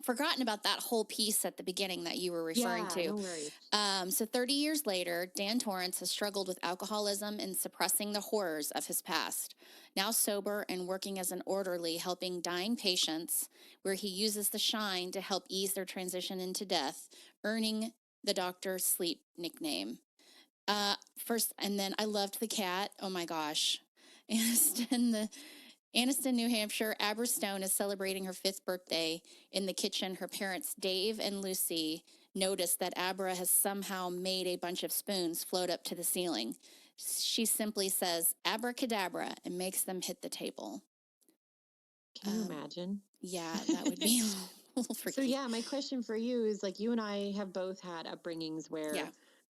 forgotten about that whole piece at the beginning that you were referring to. No worries. So 30 years later, Dan Torrance has struggled with alcoholism and suppressing the horrors of his past. Now sober and working as an orderly, helping dying patients, where he uses the shine to help ease their transition into death, earning the Dr. Sleep nickname. First, and then I loved the cat. Oh my gosh. And Anniston, New Hampshire, Abra Stone is celebrating her 5th birthday. In the kitchen, her parents, Dave and Lucy, notice that Abra has somehow made a bunch of spoons float up to the ceiling. She simply says, abracadabra, and makes them hit the table. Can you imagine? Yeah, that would be a little freaky. So yeah, my question for you is like, you and I have both had upbringings where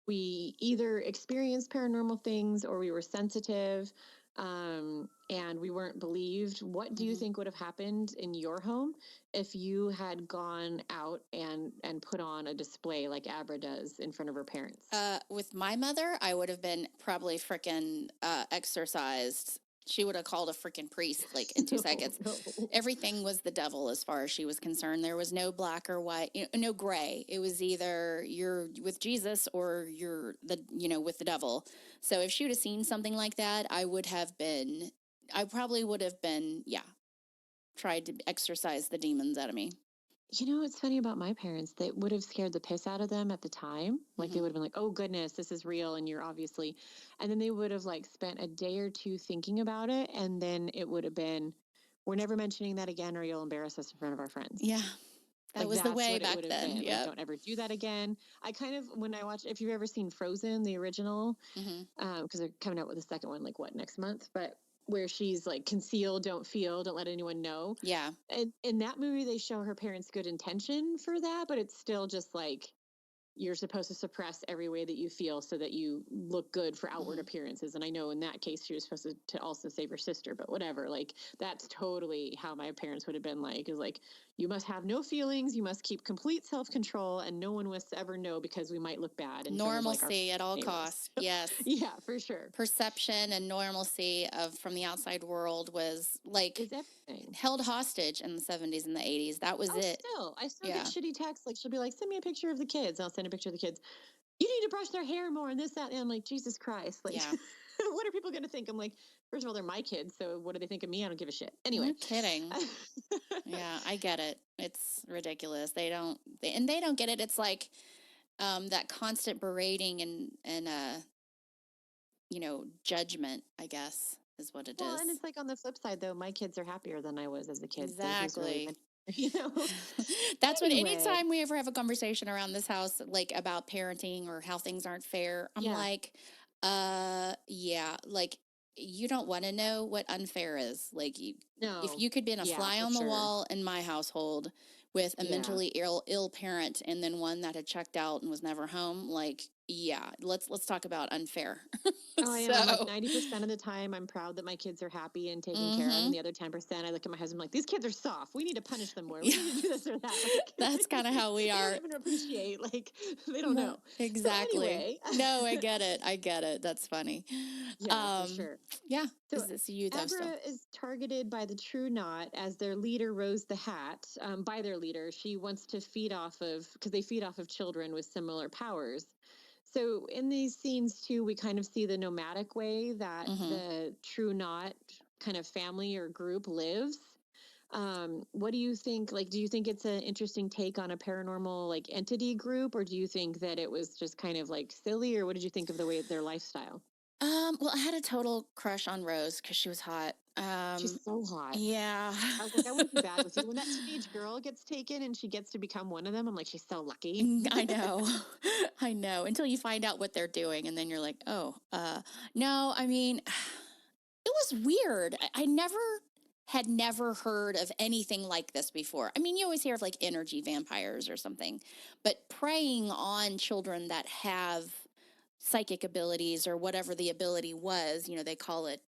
we either experienced paranormal things or we were sensitive, and we weren't believed. What do you think would have happened in your home if you had gone out and put on a display like Abra does in front of her parents? With my mother, I would have been probably freaking exorcised. She would have called a freaking priest like in 2 seconds. No. Everything was the devil as far as she was concerned. There was no black or white, no gray. It was either you're with Jesus or you're with the devil. So if she would have seen something like that, I probably would have been, tried to exorcise the demons out of me. You know, what's funny about my parents, they would have scared the piss out of them at the time. Like they would have been like, oh goodness, this is real. And you're obviously, and then they would have like spent a day or two thinking about it. And then it would have been, we're never mentioning that again, or you'll embarrass us in front of our friends. Yeah. That was the way back then. Yeah. Like, don't ever do that again. I kind of, when I watch, if you've ever seen Frozen, the original, because they're coming out with the second one, like next month, but where she's like, conceal, don't feel, don't let anyone know. Yeah. And in that movie, they show her parents' good intention for that, but it's still just like, you're supposed to suppress every way that you feel so that you look good for outward appearances. And I know in that case, she was supposed to also save her sister, but whatever. Like, that's totally how my parents would have been like, is like, you must have no feelings. You must keep complete self-control and no one must ever know because we might look bad. Normalcy at all costs. Yes. Yeah, for sure. Perception and normalcy from the outside world was like held hostage in the 70s and the 80s. That was it. I still get shitty texts. Like she'll be like, send me a picture of the kids. I'll send a picture of the kids. You need to brush their hair more and this, that. And I'm like, Jesus Christ. Like, what are people going to think? I'm like, first of all, they're my kids. So what do they think of me? I don't give a shit. Anyway. No kidding. Yeah, I get it. It's ridiculous. They don't get it. It's like that constant berating and judgment, I guess, is what it is. Well, and it's like on the flip side, though, my kids are happier than I was as a kid. Exactly. So That's what anytime we ever have a conversation around this house, like about parenting or how things aren't fair, I'm like, like you don't want to know what unfair is. Like if you could be a fly on the wall in my household with a mentally ill parent and then one that had checked out and was never home, like, let's talk about unfair. Oh, I am. Like 90% of the time, I'm proud that my kids are happy and taken care of. And the other 10%, I look at my husband like, these kids are soft. We need to punish them more. We need to do this or that. Like, that's kind of how we are. They don't even appreciate. Like, they don't know. Exactly. So anyway. No, I get it. That's funny. Yeah, for sure. Yeah. So this you, though, Abra is targeted by the True Knot as their leader, Rose the Hat. By their leader, she wants to because they feed off of children with similar powers. So in these scenes, too, we kind of see the nomadic way that the True Knot kind of family or group lives. What do you think? Like, do you think it's an interesting take on a paranormal like entity group, or do you think that it was just kind of like silly, or what did you think of the way their lifestyle? Well, I had a total crush on Rose because she was hot. She's so hot. Yeah. I was like, I wouldn't be bad with you. When that teenage girl gets taken and she gets to become one of them, I'm like, she's so lucky. I know. I know. Until you find out what they're doing, and then you're like, oh, no, I mean, it was weird. I had never heard of anything like this before. I mean, you always hear of like energy vampires or something, but preying on children that have psychic abilities or whatever the ability was, they call it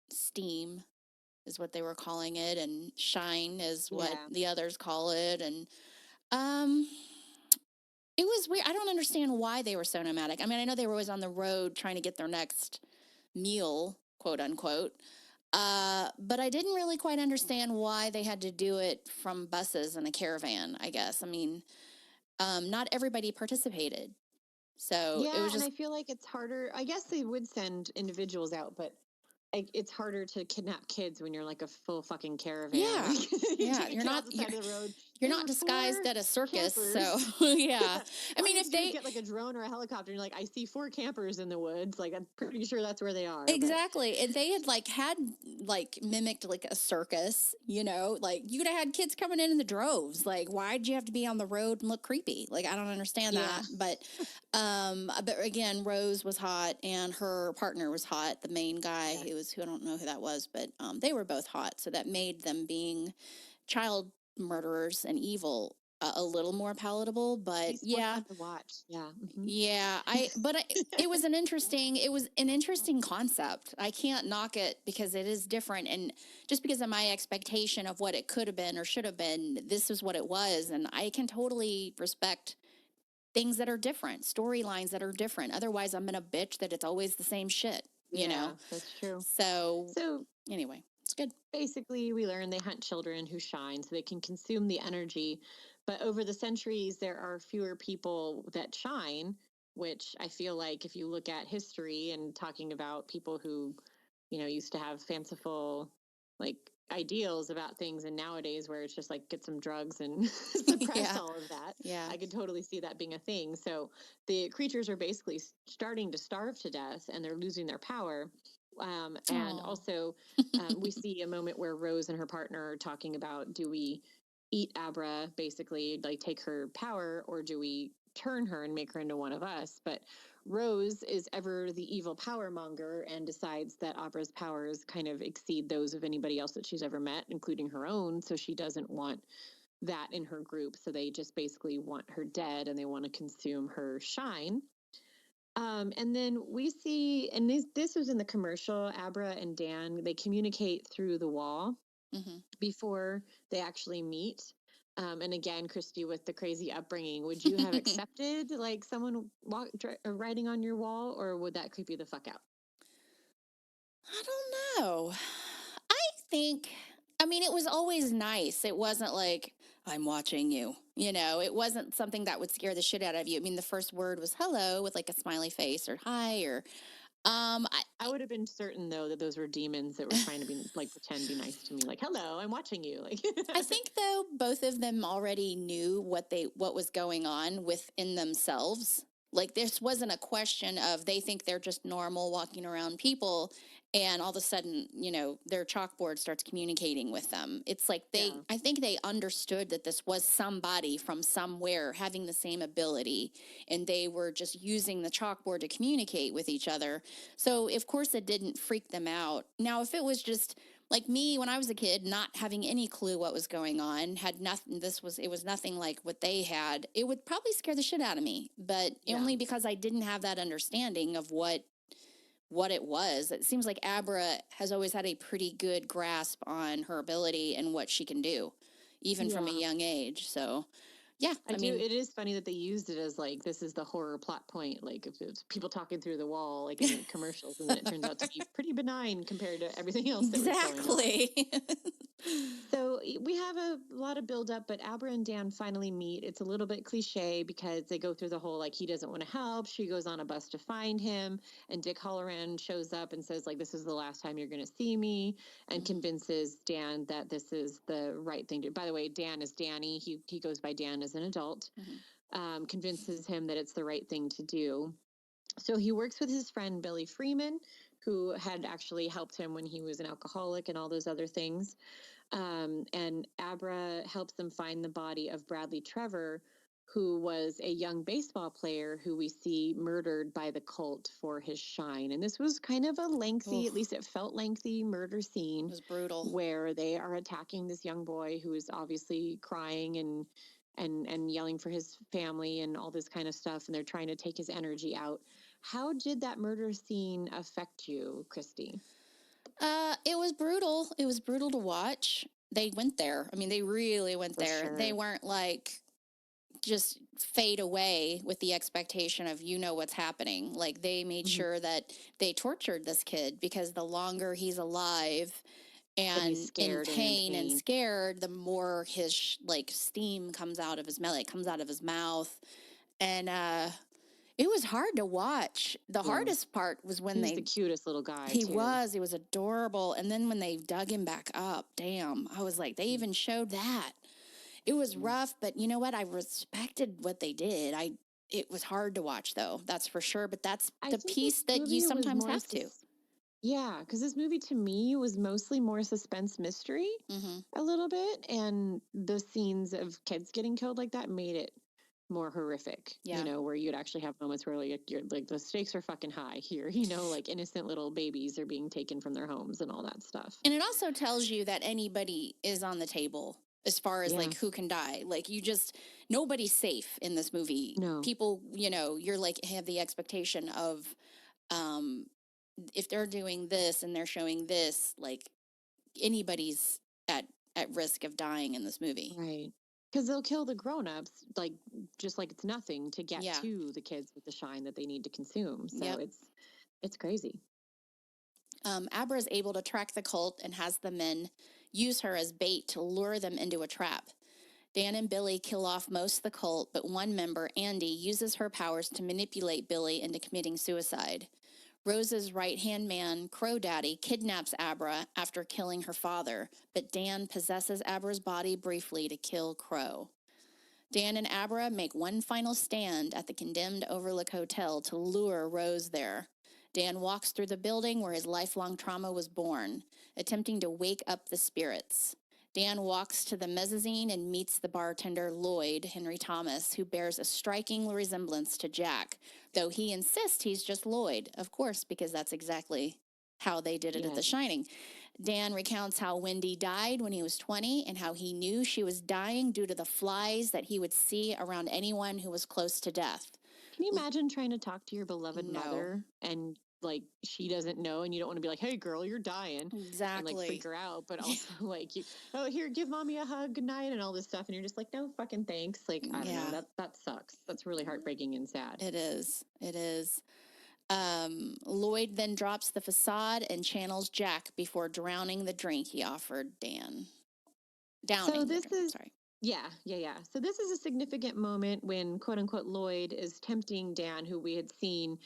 steam is what they were calling it, and shine is what the others call it. And it was weird. I don't understand why they were so nomadic. I mean, I know they were always on the road trying to get their next meal, quote unquote. But I didn't really quite understand why they had to do it from buses and a caravan, I guess. I mean, not everybody participated. So it was just, and I feel like it's harder. I guess they would send individuals out, but it's harder to kidnap kids when you're like a full fucking caravan. Yeah, you're not the side of the road. you're There not were disguised 4 at a circus, campers. so yeah. I mean, if Obviously, they you'd get like a drone or a helicopter, and you're like, I see 4 campers in the woods. Like, I'm pretty sure that's where they are. But exactly, and they had like mimicked like a circus, like you'd have had kids coming in the droves. Like, why'd you have to be on the road and look creepy? Like, I don't understand yeah, that. But again, Rose was hot, and her partner was hot. The main guy, yes. who I don't know who that was, but they were both hot, so that made them being child murderers and evil a little more palatable. At But least more yeah, fun to watch. Yeah. yeah, it was it was an interesting concept. I can't knock it because it is different, and just because of my expectation of what it could have been or should have been, this is what it was, and I can totally respect things that are different, storylines that are different. Otherwise, I'm gonna bitch that it's always the same shit. That's true. So So anyway, it's good. basically, we learn they hunt children who shine so they can consume the energy. But over the centuries, there are fewer people that shine, which I feel like if you look at history and talking about people who, used to have fanciful, like, ideals about things, and nowadays where it's just like get some drugs and suppress Yeah, all of that, yeah. I could totally see that being a thing. So the creatures are basically starting to starve to death and they're losing their power. And Oh. also, we see a moment where Rose and her partner are talking about, do we eat Abra, basically, like take her power, or do we turn her and make her into one of us? But Rose is ever the evil power monger and decides that Abra's powers kind of exceed those of anybody else that she's ever met, including her own. So she doesn't want that in her group. So they just basically want her dead and they want to consume her shine. And then we see, and this was in the commercial, Abra and Dan, they communicate through the wall before they actually meet. And again, Christy, with the crazy upbringing, would you have accepted like someone writing on your wall, or would that creep you the fuck out? I don't know. I mean, it was always nice. It wasn't like, I'm watching you. It wasn't something that would scare the shit out of you. I mean, the first word was hello with like a smiley face or hi or, I would have been certain though that those were demons that were trying to be like pretend be nice to me, like hello, I'm watching you. Like I think though both of them already knew what was going on within themselves. Like this wasn't a question of they think they're just normal walking around people and all of a sudden, their chalkboard starts communicating with them. It's like yeah, I think they understood that this was somebody from somewhere having the same ability and they were just using the chalkboard to communicate with each other. So, of course it didn't freak them out. Now, if it was just like me when I was a kid, not having any clue what was going on, had nothing. It was nothing like what they had. It would probably scare the shit out of me, but yeah. only because I didn't have that understanding of what it was. It seems like Abra has always had a pretty good grasp on her ability and what she can do, even from a Yeah. young age. So, yeah, I mean, it is funny that they used it as like this is the horror plot point, like if it's people talking through the wall, like in the commercials, and then it turns out to be pretty benign compared to everything else that was going on. exactly. So we have a lot of buildup, but Abra and Dan finally meet. It's a little bit cliche because they go through the whole like he doesn't want to help. She goes on a bus to find him, and Dick Halloran shows up and says like this is the last time you're going to see me, and convinces Dan that this is the right thing to. By the way, Dan is Danny. He goes by Dan as an adult. Convinces him that it's the right thing to do. So he works with his friend Billy Freeman, who had actually helped him when he was an alcoholic and all those other things. And Abra helps them find the body of Bradley Trevor, who was a young baseball player who we see murdered by the cult for his shine. And this was kind of a lengthy, Oof. at least it felt lengthy, murder scene. It was brutal. Where they are attacking this young boy who is obviously crying and yelling for his family and all this kind of stuff, and they're trying to take his energy out. How did that murder scene affect you, Christy? It was brutal. It was brutal to watch. They went there. I mean, they really went For there. sure. They weren't like just fade away with the expectation of what's happening. Like they made sure that they tortured this kid because the longer he's alive and he's scared in and in pain and pain. scared, the more his like steam comes out of his mouth, like comes out of his mouth, and it was hard to watch. The hardest part was when He's the cutest little guy. he too. was adorable, and then when they dug him back up, damn, I was like, they even showed that. It was rough, but you know what? I respected what they did. It was hard to watch though, that's for sure. But that's I the think piece this that you movie was sometimes more have to. yeah, because this movie to me was mostly more suspense mystery Mm-hmm. a little bit, and the scenes of kids getting killed like that made it more horrific. Yeah. You know, where you'd actually have moments where like you're like the stakes are fucking high here. You know, like innocent little babies are being taken from their homes and all that stuff. And it also tells you that anybody is on the table as far as Yeah. like who can die. Like nobody's safe in this movie. No. People, you're like have the expectation of um if they're doing this and they're showing this, like anybody's at risk of dying in this movie. Right. Because they'll kill the grown-ups like just like it's nothing to get Yeah. to the kids with the shine that they need to consume. So Yep. it's crazy. Abra is able to track the cult and has the men use her as bait to lure them into a trap. Dan and Billy kill off most of the cult, but one member, Andy, uses her powers to manipulate Billy into committing suicide. Rose's right-hand man, Crow Daddy, kidnaps Abra after killing her father, but Dan possesses Abra's body briefly to kill Crow. Dan and Abra make one final stand at the condemned Overlook Hotel to lure Rose there. Dan walks through the building where his lifelong trauma was born, attempting to wake up the spirits. Dan walks to the mezzanine and meets the bartender, Lloyd Henry Thomas, who bears a striking resemblance to Jack, though he insists he's just Lloyd, of course, because that's exactly how they did it at The Shining. Dan recounts how Wendy died when he was 20 and how he knew she was dying due to the flies that he would see around anyone who was close to death. Can you imagine trying to talk to your beloved mother and like she doesn't know and you don't want to be like, hey girl, you're dying. Exactly. And like freak her out, but also like here, give mommy a hug, good night, and all this stuff. And you're just like, no fucking thanks. Like, I don't know, that sucks. That's really heartbreaking and sad. It is. It is. Lloyd then drops the facade and channels Jack before drowning the drink he offered Dan. Sorry. Yeah. So this is a significant moment when quote unquote Lloyd is tempting Dan, who we had seen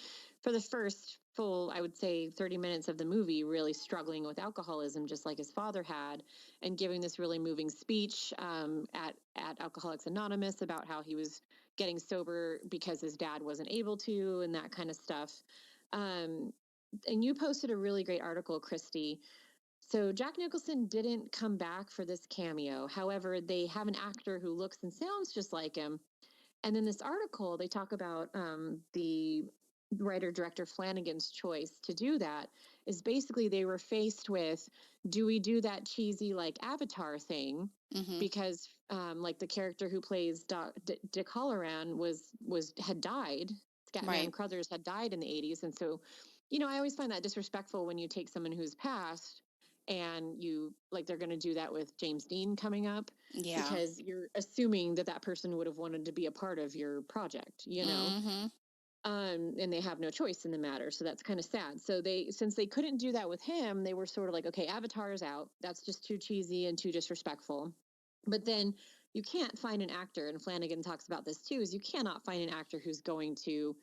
for the first full, I would say 30 minutes of the movie, really struggling with alcoholism, just like his father had, and giving this really moving speech at Alcoholics Anonymous about how he was getting sober because his dad wasn't able to and that kind of stuff. And you posted a really great article, Christy. So Jack Nicholson didn't come back for this cameo. However, they have an actor who looks and sounds just like him. And in this article, they talk about the writer-director Flanagan's choice to do that is basically they were faced with, do we do that cheesy like Avatar thing? Mm-hmm. Because like the character who plays Dick Halloran had died. Scatman Crothers had died in the 80s. And so, I always find that disrespectful when you take someone who's passed and you like they're going to do that with James Dean coming up because you're assuming that person would have wanted to be a part of your project, Mm-hmm. And they have no choice in the matter. So that's kind of sad. So since they couldn't do that with him, they were sort of like, okay, Avatar is out. That's just too cheesy and too disrespectful. But then you can't find an actor, and Flanagan talks about this too, is you cannot find an actor who's going to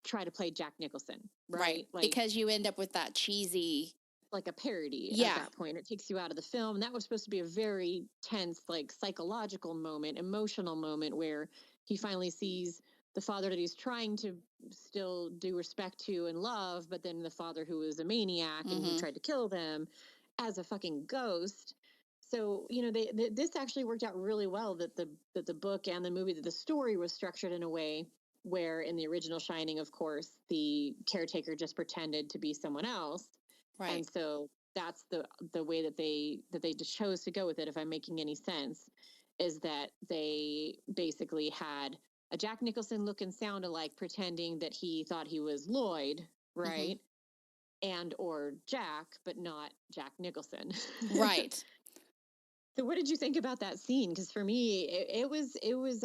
try to play Jack Nicholson, right? Like, because you end up with that cheesy, like a parody at that point. It takes you out of the film. And that was supposed to be a very tense, like psychological moment, emotional moment where he finally sees the father that he's trying to still do respect to and love, but then the father who was a maniac and who tried to kill them as a fucking ghost. So, this actually worked out really well that the book and the movie, that the story was structured in a way where in the original Shining, of course, the caretaker just pretended to be someone else. Right. And so that's the way that they just chose to go with it, if I'm making any sense, is that they basically had a Jack Nicholson look and sound alike pretending that he thought he was Lloyd, right? And or Jack, but not Jack Nicholson. Right. So what did you think about that scene? Because for me, it was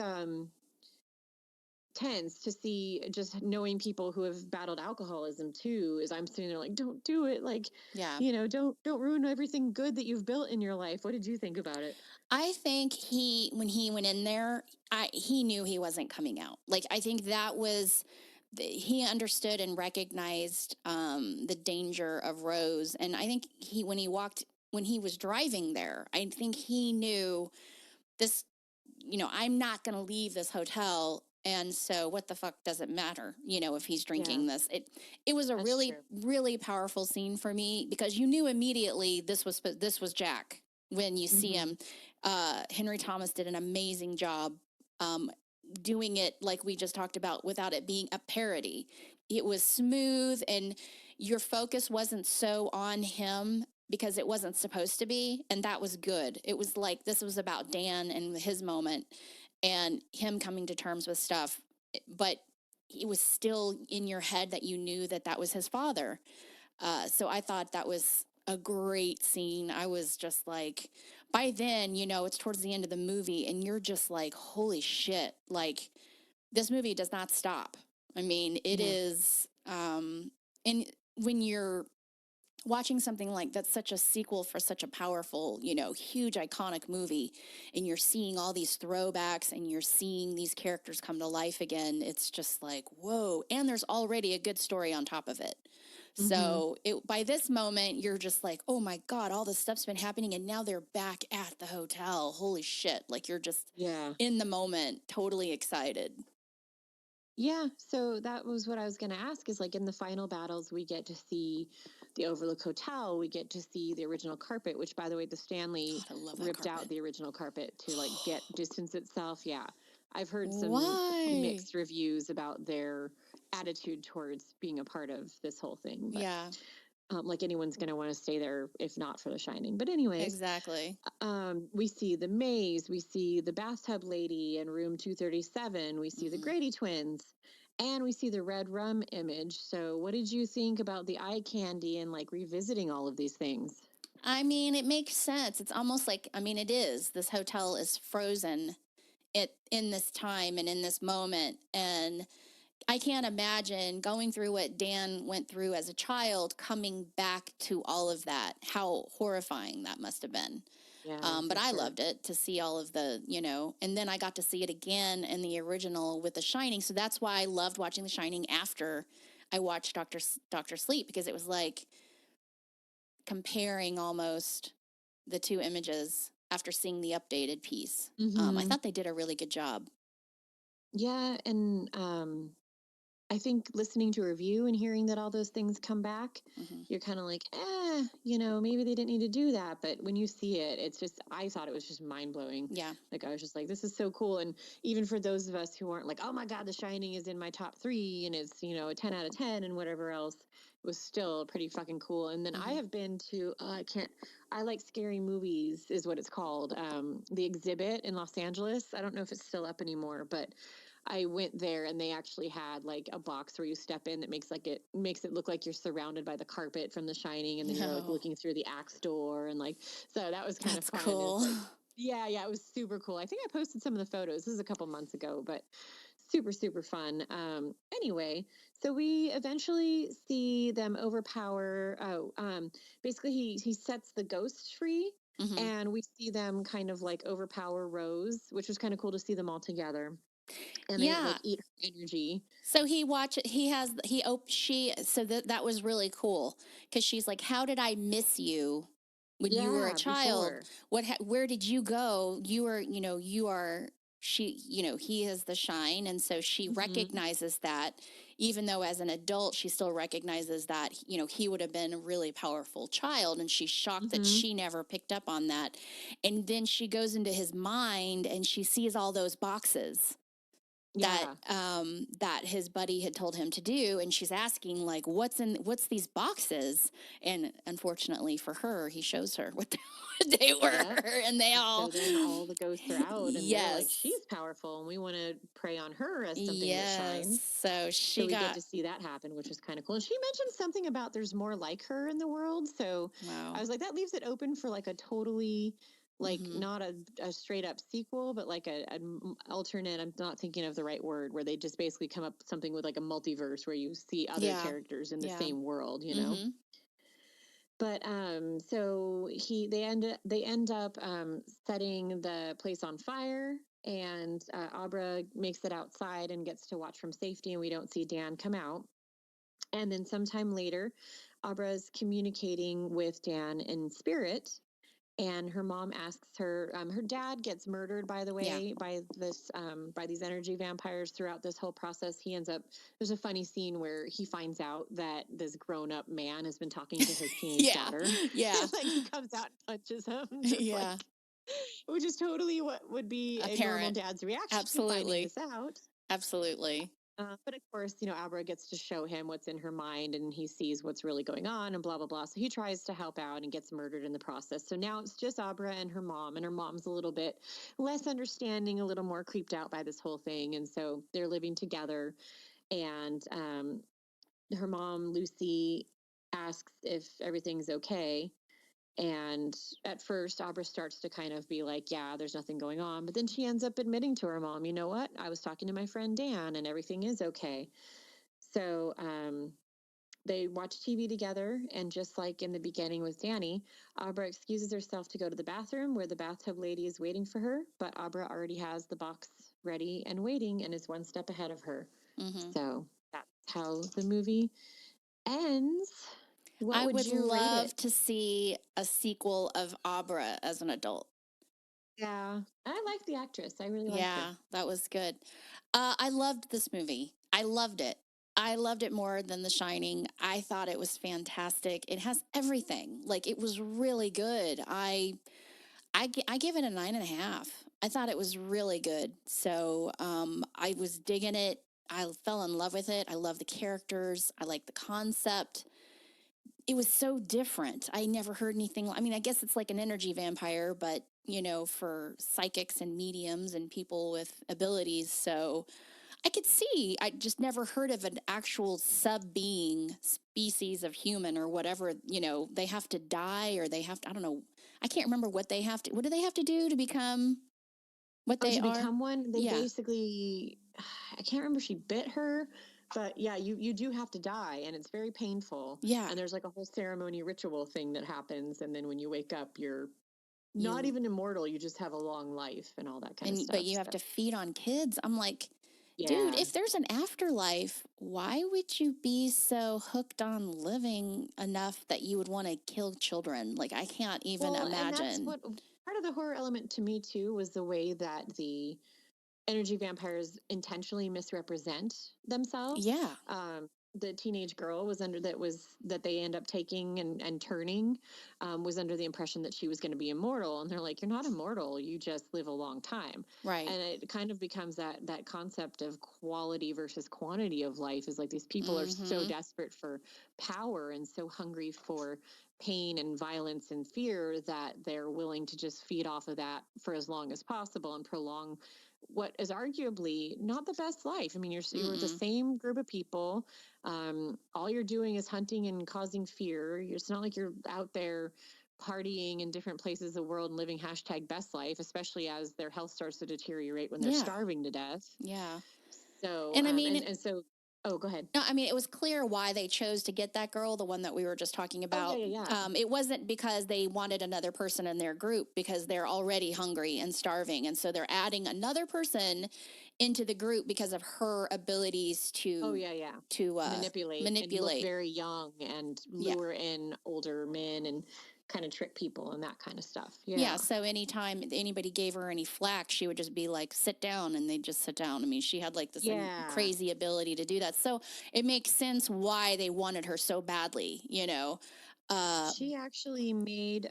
tense to see, just knowing people who have battled alcoholism too, is I'm sitting there like, don't do it. Like, don't ruin everything good that you've built in your life. What did you think about it? I think when he went in there, he knew he wasn't coming out. Like, I think that was, he understood and recognized the danger of Rose. And I think when he was driving there, I think he knew this I'm not going to leave this hotel. And so what the fuck does it matter, if he's drinking this? It was a That's really, true. really powerful scene for me because you knew immediately this was Jack when you see him. Henry Thomas did an amazing job doing it like we just talked about without it being a parody. It was smooth and your focus wasn't so on him because it wasn't supposed to be, and that was good. It was like this was about Dan and his moment and him coming to terms with stuff, but it was still in your head that you knew that that was his father. So I thought that was a great scene. I was just like, by then, it's towards the end of the movie, and you're just like, holy shit, like this movie does not stop. I mean, it is, and when you're watching something like that's such a sequel for such a powerful, huge iconic movie, and you're seeing all these throwbacks and you're seeing these characters come to life again, it's just like, whoa. And there's already a good story on top of it. So by this moment, you're just like, oh my God, all this stuff's been happening. And now they're back at the hotel. Holy shit. Like you're just in the moment, totally excited. Yeah. So that was what I was going to ask is like in the final battles, we get to see the Overlook Hotel. We get to see the original carpet, which by the way, the Stanley ripped out the original carpet to like distance itself. Yeah. I've heard some mixed reviews about their attitude towards being a part of this whole thing. But, like anyone's going to want to stay there if not for The Shining. But anyways. Exactly. We see the maze. We see the bathtub lady in room 237. We see the Grady twins. And we see the red rum image. So what did you think about the eye candy and like revisiting all of these things? I mean, it makes sense. It's almost like, it is. This hotel is frozen in this time and in this moment. And I can't imagine going through what Dan went through as a child, coming back to all of that, how horrifying that must have been. Yeah, but I loved it to see all of the, and then I got to see it again in the original with The Shining. So that's why I loved watching The Shining after I watched Dr. Sleep, because it was like comparing almost the two images after seeing the updated piece. I thought they did a really good job. Yeah, and I think listening to a review and hearing that all those things come back, you're kind of like, maybe they didn't need to do that. But when you see it, it's just, I thought it was just mind blowing. Yeah. Like, I was just like, this is so cool. And even for those of us who aren't like, oh my God, The Shining is in my top 3 and it's, a 10 out of 10 and whatever else, it was still pretty fucking cool. And then I have been to, I like scary movies is what it's called. The Exhibit in Los Angeles. I don't know if it's still up anymore, but I went there and they actually had like a box where you step in that makes it look like you're surrounded by the carpet from The Shining, and then you're like looking through the axe door and like, so that was kind of fun. Cool. Like, yeah, it was super cool. I think I posted some of the photos. This is a couple months ago, but super, super fun. Anyway, so we eventually see them overpower. Basically he sets the ghost free. And we see them kind of like overpower Rose, which was kind of cool to see them all together. And they like eat her energy. So that was really cool because she's like, how did I miss you when you were a child? Where did you go? You were, he has the shine. And so she recognizes that, even though as an adult, she still recognizes that, he would have been a really powerful child. And she's shocked that she never picked up on that. And then she goes into his mind and she sees all those boxes that his buddy had told him to do, and she's asking like, what's these boxes? And unfortunately for her, he shows her what they were, and they all. So then all the ghosts are out, and they're like, she's powerful, and we want to prey on her as something that shines. So we get to see that happen, which is kind of cool. And she mentioned something about there's more like her in the world, so I was like, that leaves it open for like a totally. Like not a straight up sequel, but like an alternate. I'm not thinking of the right word, where they just basically come up with something with like a multiverse where you see other characters in the same world, But so they end up setting the place on fire, and Abra makes it outside and gets to watch from safety, and we don't see Dan come out. And then sometime later, Abra's communicating with Dan in spirit. and her mom asks her, her dad gets murdered, by the Yeah. way, by these energy vampires throughout this whole process. He ends up, there's a funny scene where he finds out that this grown-up man has been talking to his teenage Yeah. daughter. Yeah. Like he comes out and punches him, just Yeah. which is totally what would be A a normal parent. dad's reaction to finding Absolutely. this out. Absolutely. But of course, Abra gets to show him what's in her mind, and he sees what's really going on and blah, blah, blah. So he tries to help out and gets murdered in the process. So now it's just Abra and her mom, and her mom's a little bit less understanding, a little more creeped out by this whole thing. And so they're living together. And her mom, Lucy, asks if everything's okay. And at first, Abra starts to kind of be like, yeah, there's nothing going on. But then she ends up admitting to her mom, you know what? I was talking to my friend Dan and everything is okay. So they watch TV together. And just like in the beginning with Danny, Abra excuses herself to go to the bathroom where the bathtub lady is waiting for her. But Abra already has the box ready and waiting and is one step ahead of her. Mm-hmm. So that's how the movie ends. What I would would you rate love it? to see a sequel of Abra as an adult. Yeah, I like the actress. I really liked her. Yeah, that was good. I loved this movie. I loved it. I loved it more than The Shining. I thought it was fantastic. It has everything. Like it was really good. I give it a 9.5. I thought it was really good. So I was digging it. I fell in love with it. I love the characters. I like the concept. It was so different. I never heard anything. I mean, I guess it's like an energy vampire, but for psychics and mediums and people with abilities. So I could see. I just never heard of an actual sub being species of human or whatever. They have to die or they have to. I don't know. I can't remember what they have to. What do they have to do to become what Oh, they to are? become one, they Yeah. basically, I can't remember if she bit her, but yeah, you do have to die, and it's very painful. Yeah. And there's like a whole ceremony ritual thing that happens, and then when you wake up, you're not You even immortal. You just have a long life and all that kind of but stuff. you have So to feed on kids. I'm like, dude, yeah, if there's an afterlife, why would you be so hooked on living enough that you would want to kill children? Like, I can't even well, and that's imagine. what part of the horror element to me too was the way that the energy vampires intentionally misrepresent themselves. Yeah. The teenage girl that they end up taking and turning was under the impression that she was going to be immortal, and they're like, "You're not immortal. You just live a long time." Right. And it kind of becomes that concept of quality versus quantity of life is like these people are so Mm-hmm. desperate for power and so hungry for pain and violence and fear that they're willing to just feed off of that for as long as possible and prolong what is arguably not the best life. I mean, you're the Mm-mm. same group of people. All you're doing is hunting and causing fear. It's not like you're out there partying in different places of the world and living #best life, especially as their health starts to deteriorate when they're Yeah. starving to death. Yeah. So, And I mean, and so, oh, go ahead. no, I mean, it was clear why they chose to get that girl, the one that we were just talking Oh, yeah, about. yeah, yeah. It wasn't because they wanted another person in their group, because they're already hungry and starving. And so they're adding another person into the group because of her abilities Oh, to yeah, yeah. to Manipulate and look manipulate. very young and Yeah. lure in older men and kind of trick people and that kind of stuff. Yeah, Yeah. so anytime anybody gave her any flack, she would just be like, sit down, and they'd just sit down. I mean, she had like this Yeah. crazy ability to do that. So it makes sense why they wanted her so badly. She actually made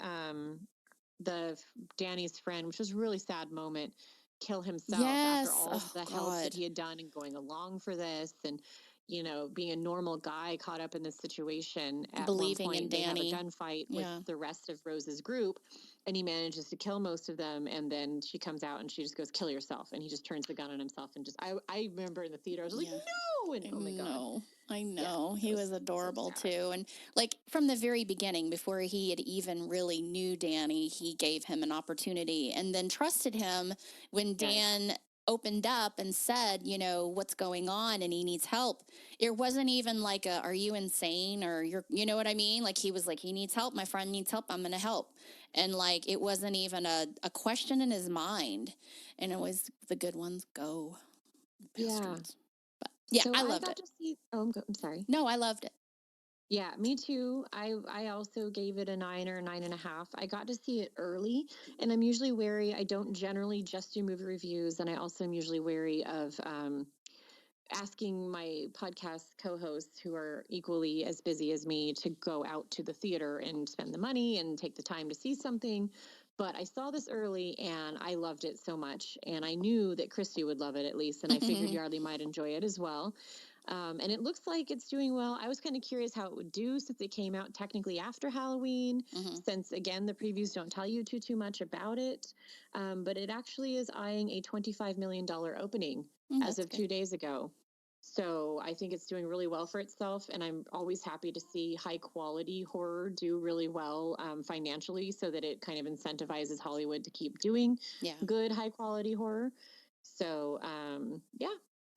the Danny's friend, which was a really sad moment, kill himself after Yes. all Oh, the help that God. he had done and going along for this and being a normal guy caught up in this situation. At one Believing in point they have a Danny. gunfight with Yeah. the rest of Rose's group, and he manages to kill most of them, and then she comes out and she just goes, kill yourself, and he just turns the gun on himself and just I remember in the theater I was like, Yeah. no, and oh my god. No, I Yeah, know. it He was was so adorable sad. too. And like from the very beginning, before he had even really knew Danny, he gave him an opportunity and then trusted him when Yes. Dan opened up and said, what's going on and he needs help. It wasn't even like are you insane or you know what I mean? Like he was like, he needs help. My friend needs help. I'm going to help. And like, it wasn't even a question in his mind. And it was the good ones go. Yeah. Bastards. But yeah, So I I loved got it. to see I'm sorry. No, I loved it. Yeah, me too. I also gave it a 9 or 9.5. I got to see it early, and I'm usually wary. I don't generally just do movie reviews, and I also am usually wary of asking my podcast co-hosts who are equally as busy as me to go out to the theater and spend the money and take the time to see something. But I saw this early and I loved it so much. And I knew that Christy would love it at least. And I figured Yardley might enjoy it as well. And it looks like it's doing well. I was kind of curious how it would do since it came out technically after Halloween, since again, the previews don't tell you too much about it. But it actually is eyeing a $25 million opening as of 2 days ago. So I think it's doing really well for itself. And I'm always happy to see high quality horror do really well financially, so that it kind of incentivizes Hollywood to keep doing good, high quality horror. So yeah,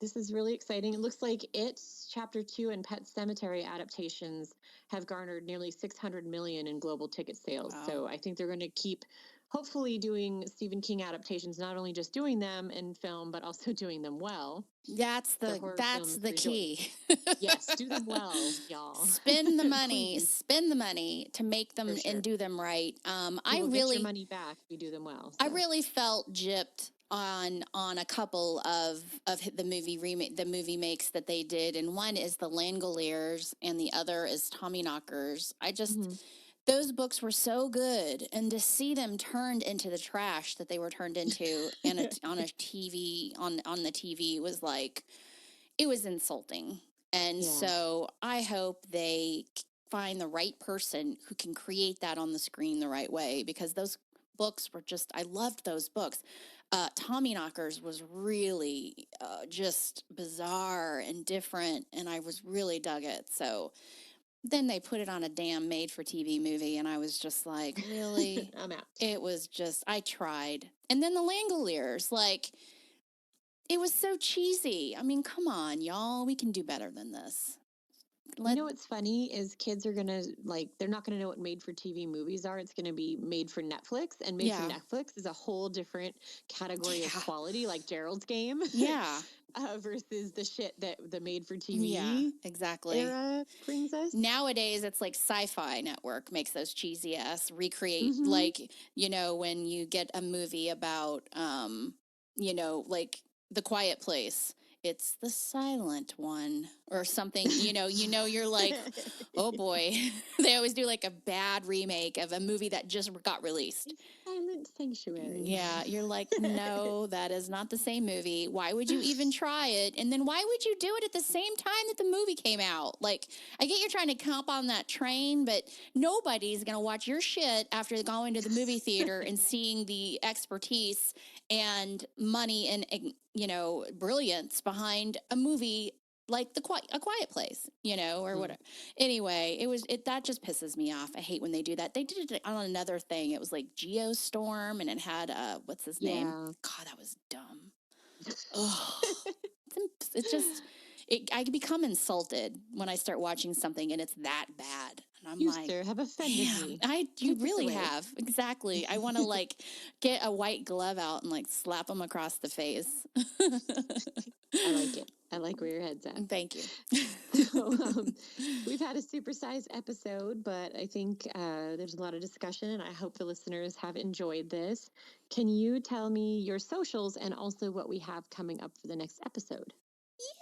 this is really exciting. It looks like It's Chapter 2 and Pet Cemetery adaptations have garnered nearly 600 million in global ticket sales. Wow. So I think they're going to keep hopefully doing Stephen King adaptations, not only just doing them in film, but also doing them well. That's the key. Yes, do them well, y'all. Spend the money to make them and do them right. I really get your money back if you do them well. So. I really felt gypped on a couple of the movie makes that they did, and one is The Langoliers and the other is Tommyknockers. I just those books were so good, and to see them turned into the trash that they were turned into on the TV was like, it was insulting. And so I hope they find the right person who can create that on the screen the right way, because those books were just, I loved those books. Tommyknockers was really just bizarre and different, and I was really dug it. So then they put it on a damn made-for-TV movie, and I was just like, really? I'm out. It was just, I tried. And then The Langoliers, like, it was so cheesy. I mean, come on, y'all. We can do better than this. You know what's funny is kids are going to, like, they're not going to know what made-for-TV movies are. It's going to be made for Netflix, and made for Netflix is a whole different category of quality, like Gerald's Game. Yeah. Versus the shit that the made-for-TV era brings us. Nowadays, it's like Sci-Fi Network makes those cheesy-ass recreate, like, you know, when you get a movie about, you know, like The Quiet Place. It's the silent one or something, you're like, oh boy. They always do like a bad remake of a movie that just got released. Silent Sanctuary. Yeah, you're like, no, that is not the same movie. Why would you even try it? And then why would you do it at the same time that the movie came out? Like, I get you're trying to comp on that train, but nobody's going to watch your shit after going to the movie theater and seeing the expertise and money and, brilliance behind a movie like A Quiet Place, or whatever. Anyway, that just pisses me off. I hate when they do that. They did it on another thing. It was like Geostorm, and it had what's his name? God, that was dumb. It's just I become insulted when I start watching something and it's that bad. And I'm you, sir, have offended me. You really have. Exactly. I want to like get a white glove out and like slap them across the face. I like it. I like where your head's at. Thank you. So, we've had a supersized episode, but I think there's a lot of discussion, and I hope the listeners have enjoyed this. Can you tell me your socials and also what we have coming up for the next episode?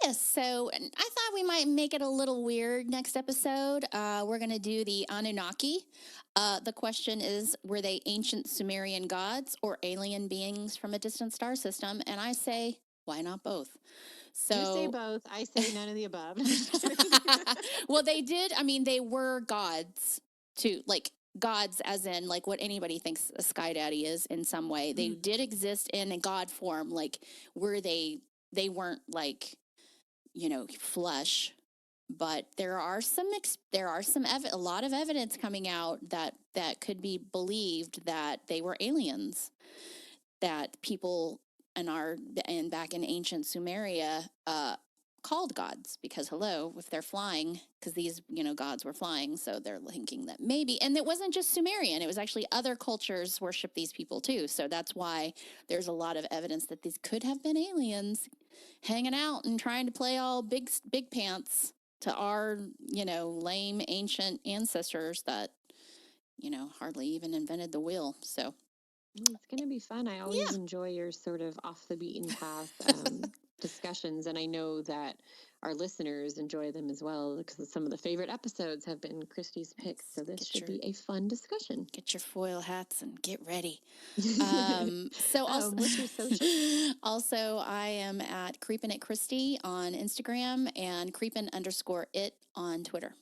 Yes, so I thought we might make it a little weird next episode. We're going to do the Anunnaki. The question is, were they ancient Sumerian gods or alien beings from a distant star system? And I say, why not both? So you say both. I say none of the above. Well, they were gods too, like gods as in like what anybody thinks a sky daddy is in some way. They did exist in a god form, like were they weren't like, flesh, but there are a lot of evidence coming out that could be believed that they were aliens, that people back in ancient Sumeria called gods, because if they're flying, because these gods were flying, so they're thinking that maybe, and it wasn't just Sumerian, it was actually other cultures worship these people too, so that's why there's a lot of evidence that these could have been aliens hanging out and trying to play all big pants to our, lame ancient ancestors that, hardly even invented the wheel. So It's going to be fun. I always yeah. enjoy your sort of off the beaten path discussions. And I know that our listeners enjoy them as well because some of the favorite episodes have been Christy's picks. So this should be a fun discussion. Get your foil hats and get ready. So also, what's your social? Also, I am at Creepin' It Christy on Instagram and Creepin_it on Twitter.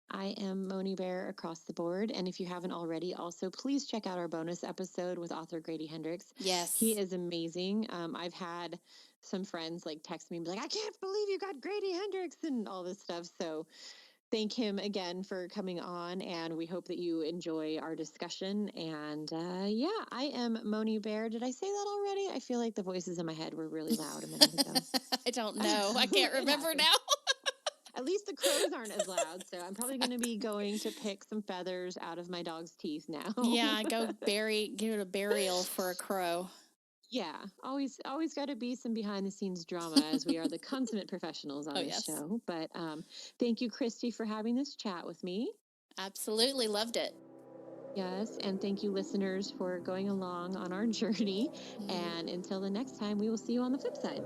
I am Moni Bear across the board. And if you haven't already, also please check out our bonus episode with author Grady Hendrix. Yes. He is amazing. I've had some friends like text me and be like, I can't believe you got Grady Hendrix and all this stuff. So thank him again for coming on. And we hope that you enjoy our discussion. And yeah, I am Moni Bear. Did I say that already? I feel like the voices in my head were really loud a minute ago. I don't know. I can't remember now. At least the crows aren't as loud, so I'm probably going to be going to pick some feathers out of my dog's teeth now. Yeah, get a burial for a crow. Yeah, always got to be some behind the scenes drama as we are the consummate professionals on this show. But thank you, Christy, for having this chat with me. Absolutely loved it. Yes, and thank you, listeners, for going along on our journey. And until the next time, we will see you on the flip side.